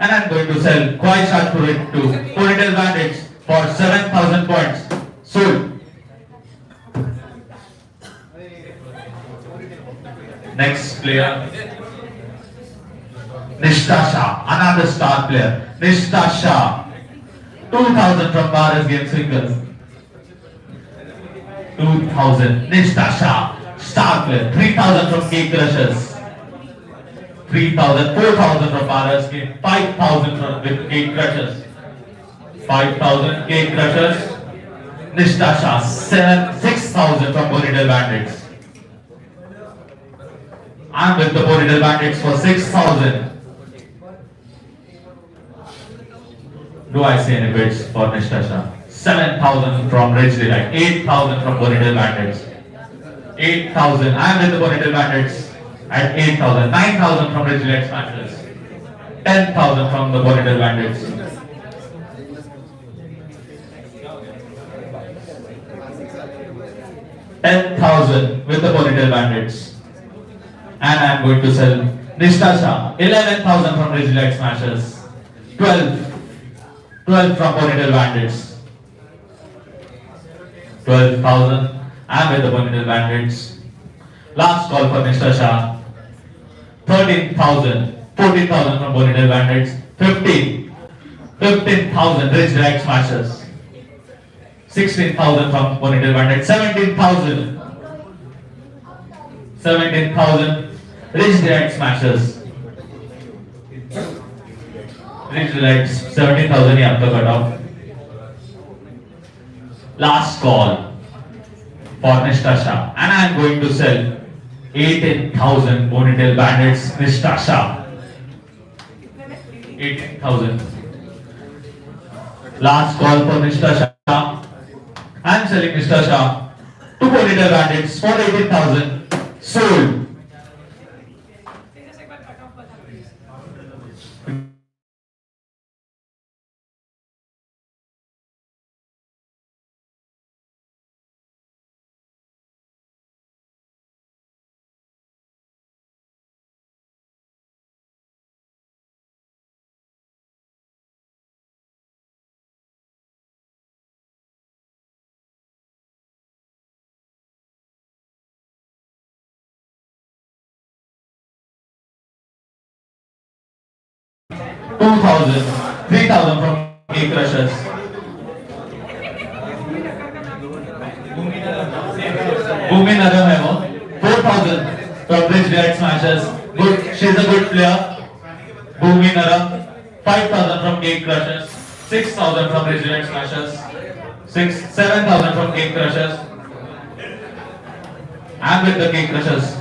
And I'm going to sell Khwahish Rajpurohit to Bonitel Bandits for 7000 points. Sold. Next player, Nishta Shah, another star player. Nishta Shah, 2000 from Paras Game Swingers. 2000, Nishta Shah, star player. 3000 from Cake Crushers. 3000, 4000 from Paras Game, 5000 from Cake Crushers. 5000 Cake Crushers. Nishta Shah, 6000 from Bonitel Bandits. I'm with the Bonitel Bandits for 6000. Do I see any bids for Nishta Shah? 7000 from Rich Delight, 8000 from Bonitel Bandits. 8000. I'm with the Bonitel Bandits at 8000. 9000 from Rich Delight Smashers. 10,000 from the Bonitel Bandits. 10,000 with the Bonitel Bandits. And I am going to sell Nishta Shah, 11,000 from Rich Delight Smashers. 12 from Bonitel Bandits. 12,000. I am with the Bonitel Bandits. Last call for Nishta Shah. 13,000. 14,000 from Bonitel Bandits. 15,000 Rich Delight Smashers. 16,000 from Bonitel Bandits. 17,000. 17,000 Rich Delight Smashers. Rich Delight 17,000 ही आपका cut off. Last call for Nishta Shah, and I am going to sell 18,000 Bonitel Bandits. Nishta Shah. 18,000. Last call for Nishta Shah. I am selling Mr. Shah. 2 ponytail bandits for 18,000. Sold. तेरे से एक बार cut off बता please. 2,000. 3,000 from Cake Crushers. Bhumi Naram है वो. 4,000 from Rich Dad Smashers. Good. She's a good player. Bhumi Naram. 5,000 from Cake Crushers. 6,000 from Rich Dad Smashers. 7,000 from Cake Crushers. I'm with the Cake Crushers.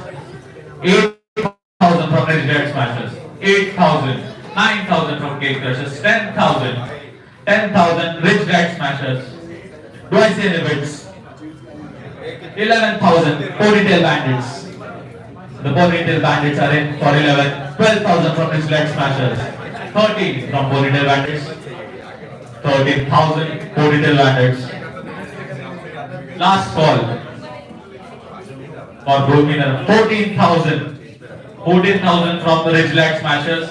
8,000 from Rich Dad Smashers. 8,000. 9,000 from Cake Crushers. 10,000. 10,000 Rich Dad Smashers. Do I see any bids? 11,000 Ponytail Bandits. The Ponytail Bandits are in for 11. 12,000 from Rich Dad Smashers. 13 from Ponytail Bandits. 13,000 Ponytail Bandits. Last call for Bhumi Naram. 14,000. 14,000 from the Rich Dad Smashers.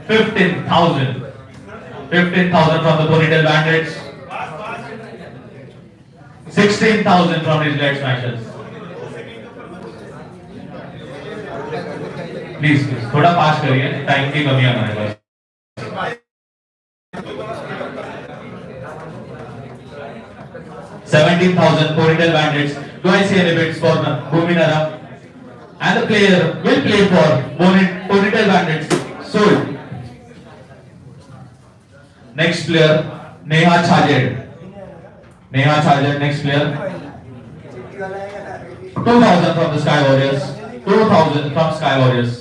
15,000. 15,000 from the Ponytail Bandits. 16,000 from Rich Dad Smashers. Please, थोड़ा पास करिए, time की कमी है हमारे पास. 17,000 Ponytail Bandits. Do I see any bids for Bhumi Naram? And the player will play for Ponytail Bandits. Sold. Next player, Neha Chajed. Neha Chajed, next player. 2,000 from the Sky Warriors. 2,000 from Sky Warriors.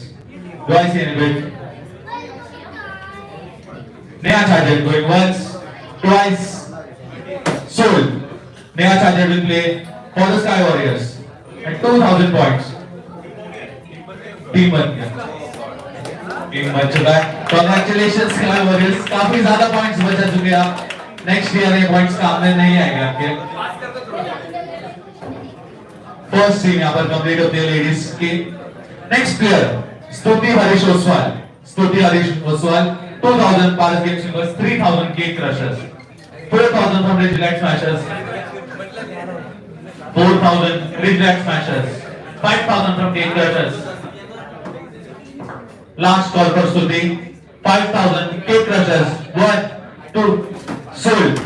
Do I see any bid? Neha Chajed going once, twice. Sold. Neha Chajed will play for the Sky Warriors at 2,000 points. Team बन गया. Team बन चुका है. Congratulations Sky Warriors. काफी ज्यादा points बचा चुके हैं आप. नेक्स्ट ईयर ये पॉइंट्स काम में नहीं आएंगे आपके. फर्स्ट टीम यहाँ पर कंप्लीट होती है लेडीज की. नेक्स्ट प्लेयर स्तुति हरीश ओसवाल. स्तुति Harish Oswal. 2,000 Paris Games Singles. 3,000 Cake Crushers. 4,000 from Rich Dad Smashers. 4,000 Rich Dad Smashers. 5,000 from Cake Crushers. Last call for Stuti. 5,000 Cake Crushers. 1, 2, sold.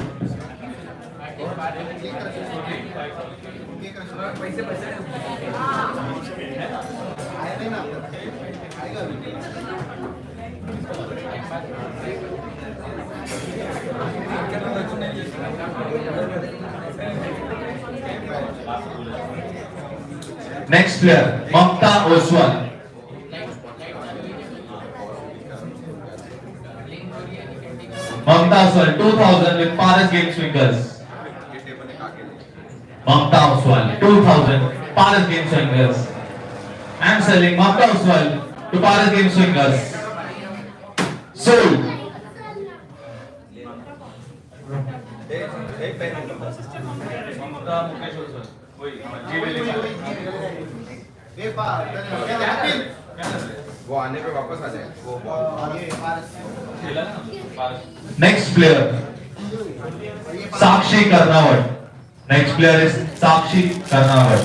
Next player, Mamta Oswal. Mamta Oswal, 2,000 with Paris Games Swingers. Mamta Oswal, 2,000 Paris Games Swingers. I am selling Mamta Oswal to Paris Games Swingers. Sold. वो आने पे वापस आ जाए. Next player, Sakshi Karnawat. Next player is Sakshi Karnawat.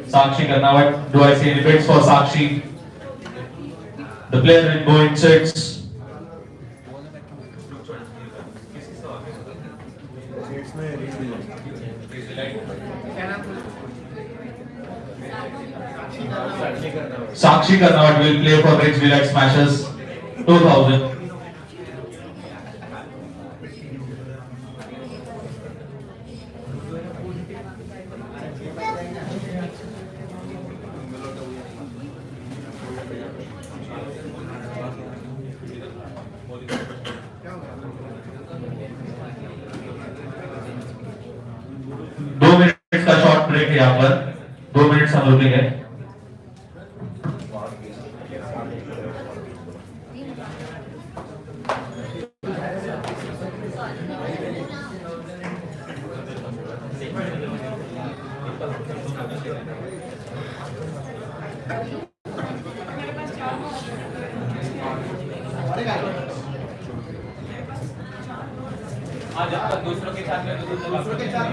Sakshi Karnawat. Do I see any bids for Sakshi? The player will go in sets. Sakshi Karnawat will play for Rich Dad Smashers. 2,000. यहाँ पर 2 minute हम रुकेंगे। दूसरों के साथ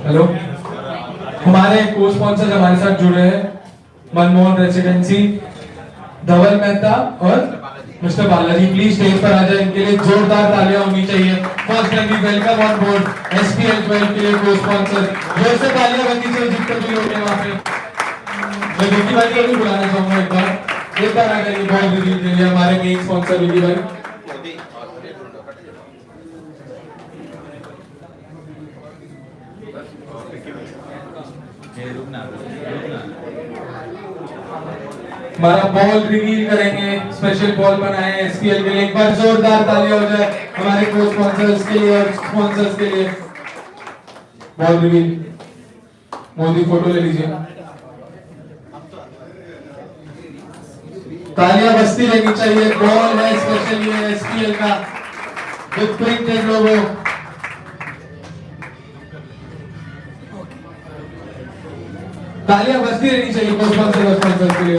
hello, हमारे को sponsor हमारे साथ जुड़े हैं मनमोहन रेसिडेंसी, धवल मेहता और मिस्टर बालाजी। प्लीज स्टेज पर आ जाए, इनके लिए जोरदार तालियां होनी चाहिए। First time we welcome on board SPL 12 के लिए को स्पॉन्सर। जोर से तालियां बननी चाहिए जितने भी लोग हैं वहाँ पे। मैं विकी भाई को भी बुलाना चाहूंगा एक बार आ जाइए बॉल रिवील के लिए, हमारे मेन स्पॉन्सर विकी भाई। हमारा बॉल रिवील करेंगे, स्पेशल बॉल बनाए हैं SPL के लिए। एक बार जोरदार तालियां हो जाए हमारे को स्पॉन्सर्स के लिए और स्पॉन्सर्स के लिए। बॉल रिवील, मोदी फोटो ले लीजिए। तालियां बजती रहनी चाहिए। बॉल है स्पेशल ये SPL का विद प्रिंटेड लोगो। तालियां बजती रहनी चाहिए को स्पॉन्सर्स के लिए,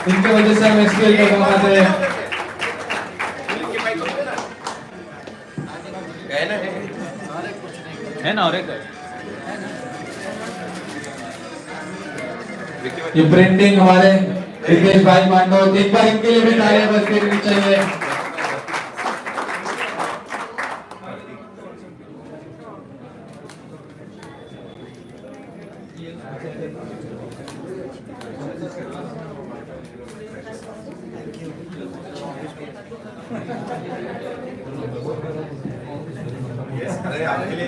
इनके वजह से हम SPL का कमाते हैं। है ना और एक ये प्रिंटिंग हमारे रितेश भाई मांडो, एक बार इनके लिए भी तालियां बजती रहनी चाहिए। अरे आपके लिए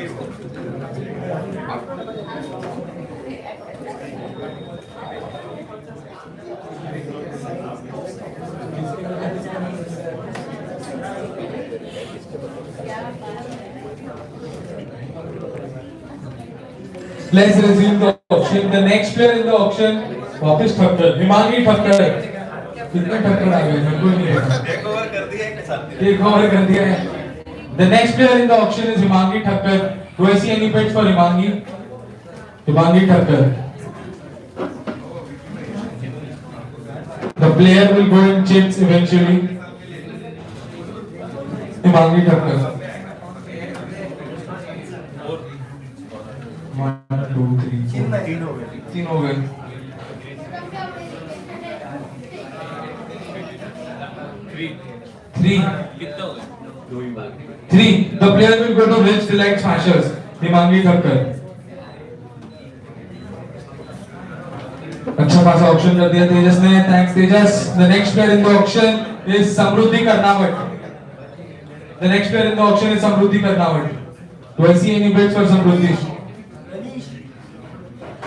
Let's resume the auction. The next player in the auction, वापस ठक्कर, हिमांगी ठक्कर. कितने ठक्कर आ गए? मेरे को नहीं पता. टेक ओवर कर दिया है कि साथ में? Take over कर दिया है. The next player in the auction is Himangi Thakkar. Do I see any bids for Himangi? Himangi Thakkar. The player will go in chips eventually. Himangi Thakkar. 1, 2, 3, 4. 3 हो गए. 3. 3. The player will go to Rich Delight Smashers. Himangi Thakkar. अच्छा खासा option कर दिया तेजस ने. Thanks Tejas. The next player in the auction is Samruddhi Karnawat. The next player in the auction is Samruddhi Karnawat. Do I see any bids for Samruddhi?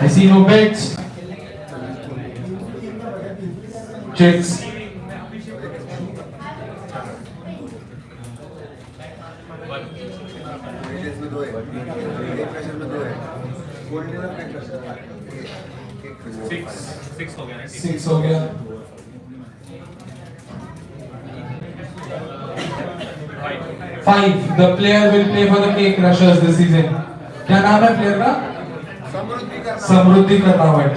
I see no bids. Checks. Six हो गया. 5. The player will play for the Cake Crushers this season. क्या नाम है player का? समृद्धि Karnavat.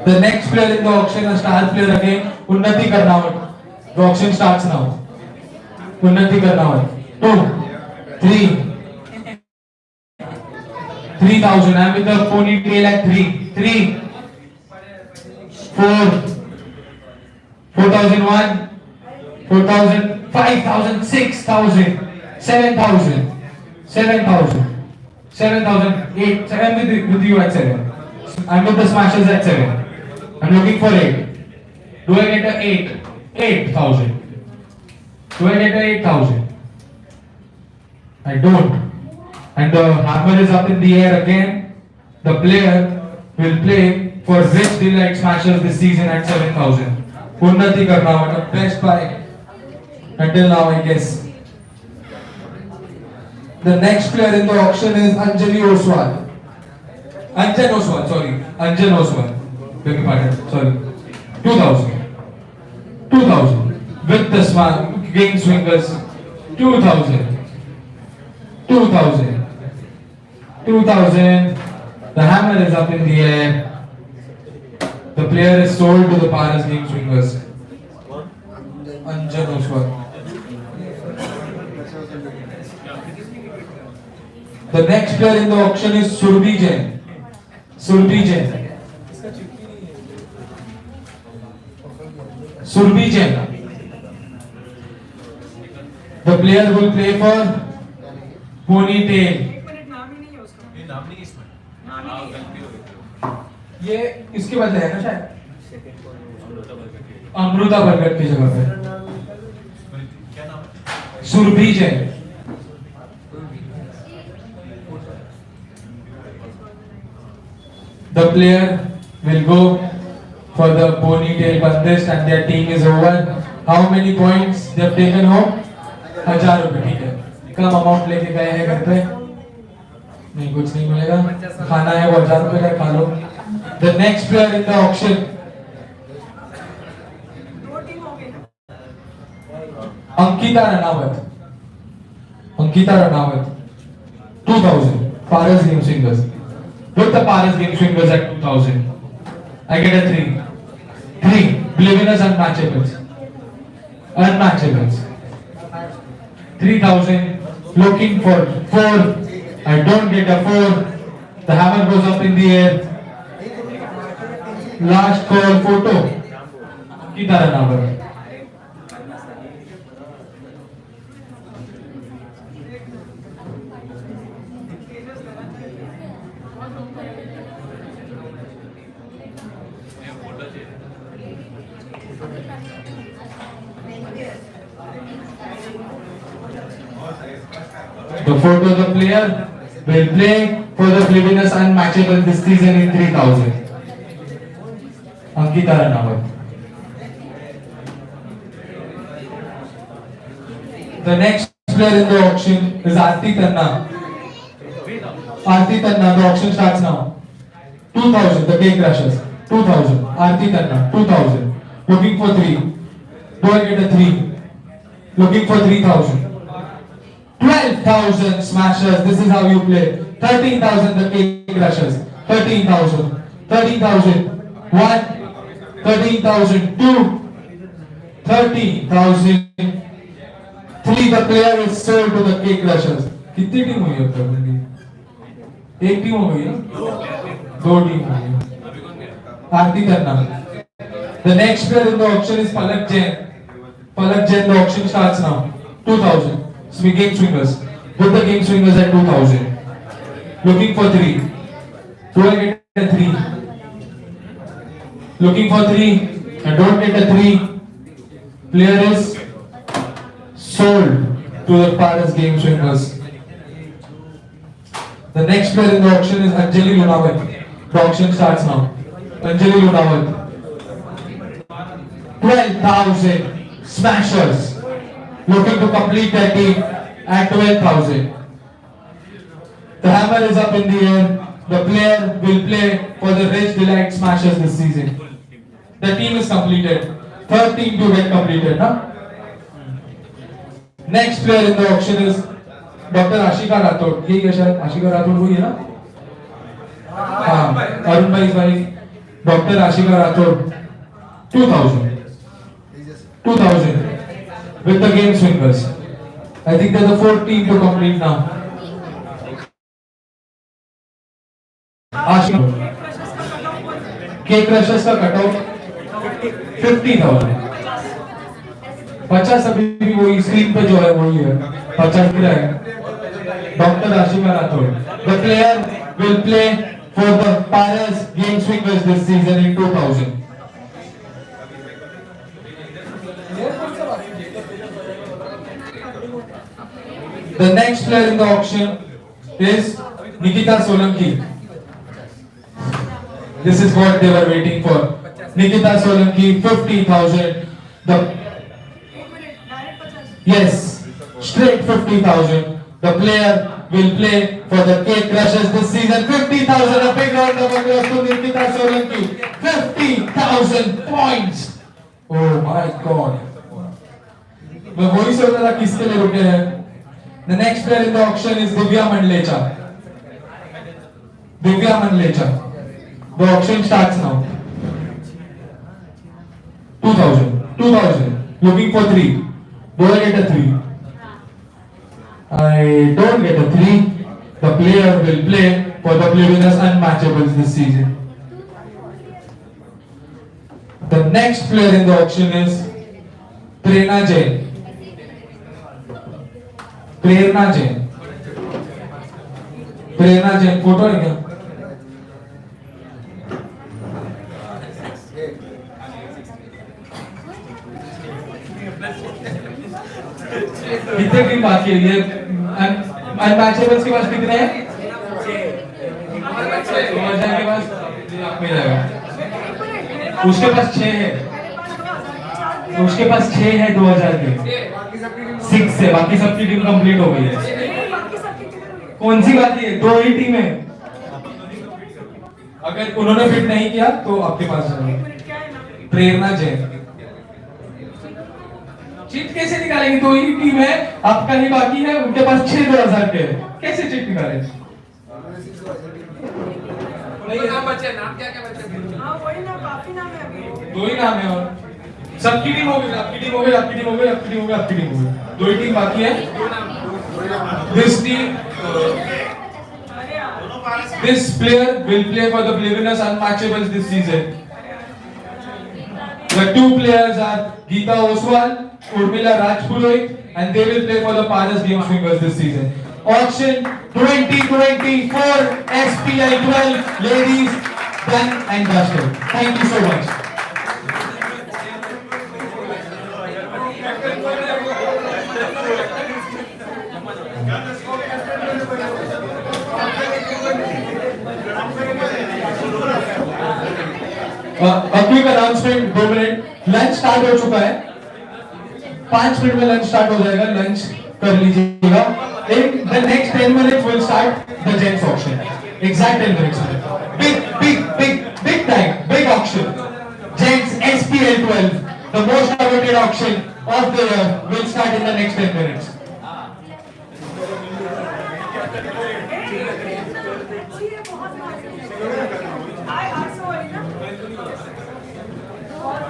The next player in the auction, a star player again, Unnati Karnawat. The auction starts now. Unnati Karnawat. 2, 3, 3,000. I'm with the ponytail at 3, 4, 4,001, 4,000, 5,000, 6,000, 7,000, 7,000, 7,000, 8. I'm with you at 7. I'm with the Smashers at 7. I'm looking for 8. Do I get a 8? 8,000. Do I get a 8,000? I don't. And the hammer is up in the air again. The player will play for Rich Delight Smashers this season at 7,000. Unnati Karnawat, the best buy until now, I guess. The next player in the auction is Anjan Oswal, sorry. Anjan Oswal. Beg your pardon, sorry. 2,000. 2,000. With the game swingers. 2,000. 2,000. 2,000. The hammer is up in the air. The player is sold to the Paras game swingers. Anjan Oswal. The next player in the auction is Surbhi Jain. Surbhi Jain. Surbhi Jain. The player will play for Ponytail. ये इसके बदले है ना शायद अमृता बरगद की जगह पे Surabhi Jain. The player will go for the ponytail contest and their team is over. How many points they have taken home? 1,000 रुपए. ठीक है. कम अमाउंट लेके गए हैं घर पे. नहीं कुछ नहीं मिलेगा. खाना है वो 1,000 रुपए का खा लो. The next player in the auction. Ankita Ranawat. Ankita Ranawat. 2,000. Paras game swingers. With the Paras game swingers at 2,000. I get a 3. 3. Blivinous unmatchables. Unmatchables. 3,000. Looking for 4. I don't get a 4. The hammer goes up in the air. Last call photo. Ankita Ranawat. The photo of the player will play for the Blivinous Unmatchable this season in 3,000. Ankita Ranawat. The next player in the auction is Aarti Tanna. Aarti Tanna, the auction starts now. 2000, the Cake Crashers. 2000. Aarti Tanna, 2000. Looking for 3. Do I get a 3? Looking for 3000. 12,000 smashers. This is how you play. 13,000 the Cake Crashers. 13,000. 13,000. 1. 13,000. 2. 13,000. 3. The player is sold to the Cake Crashers. कितनी team हुई अब तक? एक team हो गई ना? 2 team हो गई. आरती तन्ना. The next player in the auction is Palak Jain. Palak Jain, the auction starts now. 2,000. Game swingers. Put the game swingers at 2,000. Looking for 3. Do I get a 3? Looking for 3. I don't get a 3. Player is sold to the Paris game swingers. The next player in the auction is Anjali Lunawat. The auction starts now. Anjali Lunawat. 12,000 smashers. Looking to complete their team at 12,000. The hammer is up in the air. The player will play for the Rich Delight Smashers this season. The team is completed. 13 to get completed, na? Next player in the auction is Dr. Ashika Rathod. ये क्या शायद Ashika Rathod वही है ना? हाँ, अरुण भाई भाई Dr. Ashika Rathod. 2,000. 2,000 with the game swingers. I think they're the 4th team to complete now. Ashika. Cake Crushers का कट ऑफ 50,000. 50 अभी भी वही स्क्रीन पे जो है वही है. 50 गिरा है. Dr. Ashika Rathod. The player will play for the Paris Game Swingers this season in 2,000. The next player in the auction is Nikita Solanki. This is what they were waiting for. Nikita Solanki, 50,000. Yes, straight 50,000. The player will play for the Cake Crushers this season. 50,000. A big round of applause to Nikita Solanki. 50,000 points. Oh my God. मैं वही सोच रहा था किसके लिए रुके हैं. The next player in the auction is Divya Mandlecha. Divya Mandlecha. The auction starts now. 2,000. 2,000. Looking for 3. Do I get a 3? I don't get a 3. The player will play for the Play-Winners Unmatchables this season. The next player in the auction is Prerna Jain. Prerna Jain. Prerna Jain photo है क्या? कितने team बाकी है? ये अनमैचेबल्स के पास कितने हैं? 2000 के पास मिल जाएगा. उसके पास 6 है. उसके पास 6 है 2000 के. 6 से बाकी सबकी टीम कंप्लीट हो गई है. कौन सी बात है? 2 ही टीम है. अगर उन्होंने फिट नहीं किया तो आपके पास है प्रेरणा जैन. चिट कैसे निकालेंगे? 2 ही टीम है, आपका ही बाकी है. उनके पास 6 2000 के. कैसे चिट निकाले? नाम बचे. नाम क्या क्या बचे? हाँ वही ना, काफी नाम है अभी. 2 ही नाम है और सबकी टीम हो गई. आपकी टीम हो गई, आपकी टीम हो गई, आपकी टीम हो गई, आपकी टीम हो गई. 2 ही टीम बाकी है. This player will play for the Play-Winners Unmatchables this season. The 2 players are Geeta Oswal, Urmila Rajpurohit, and they will play for the Paris Game Swingers this season. Auction 2024 SPL 12 ladies done and dusted. Thank you so much. A quick announcement, 2 minute. Lunch start हो चुका है. 5 minute में lunch start हो जाएगा, lunch कर लीजिएगा। In the next 10 minutes will start the gents auction, exact 10 minutes में। Big time, big auction, gents SPL 12, the most awaited auction of the year will start in the next 10 minutes. अच्छी है, बहुत I also है ना, बहुत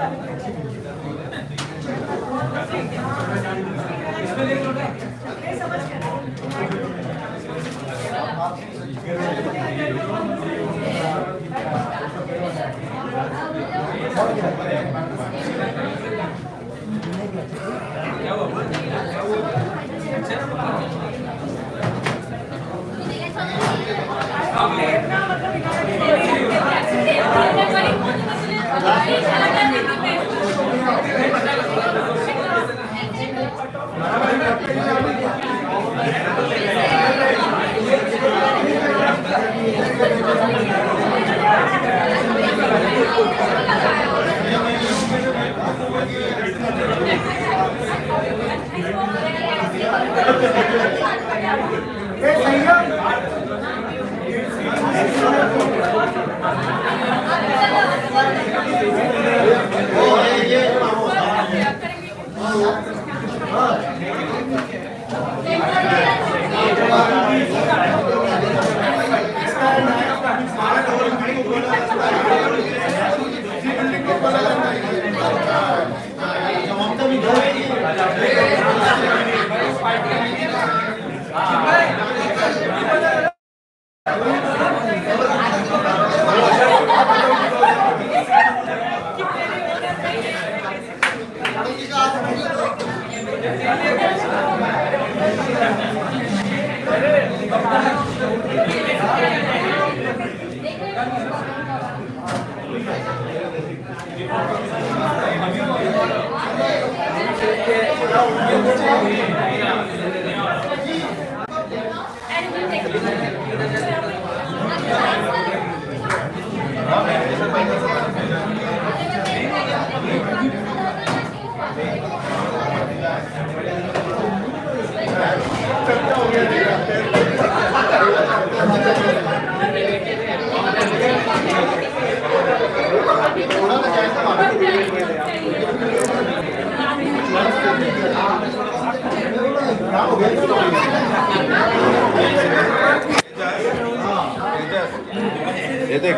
ये समझ ये देख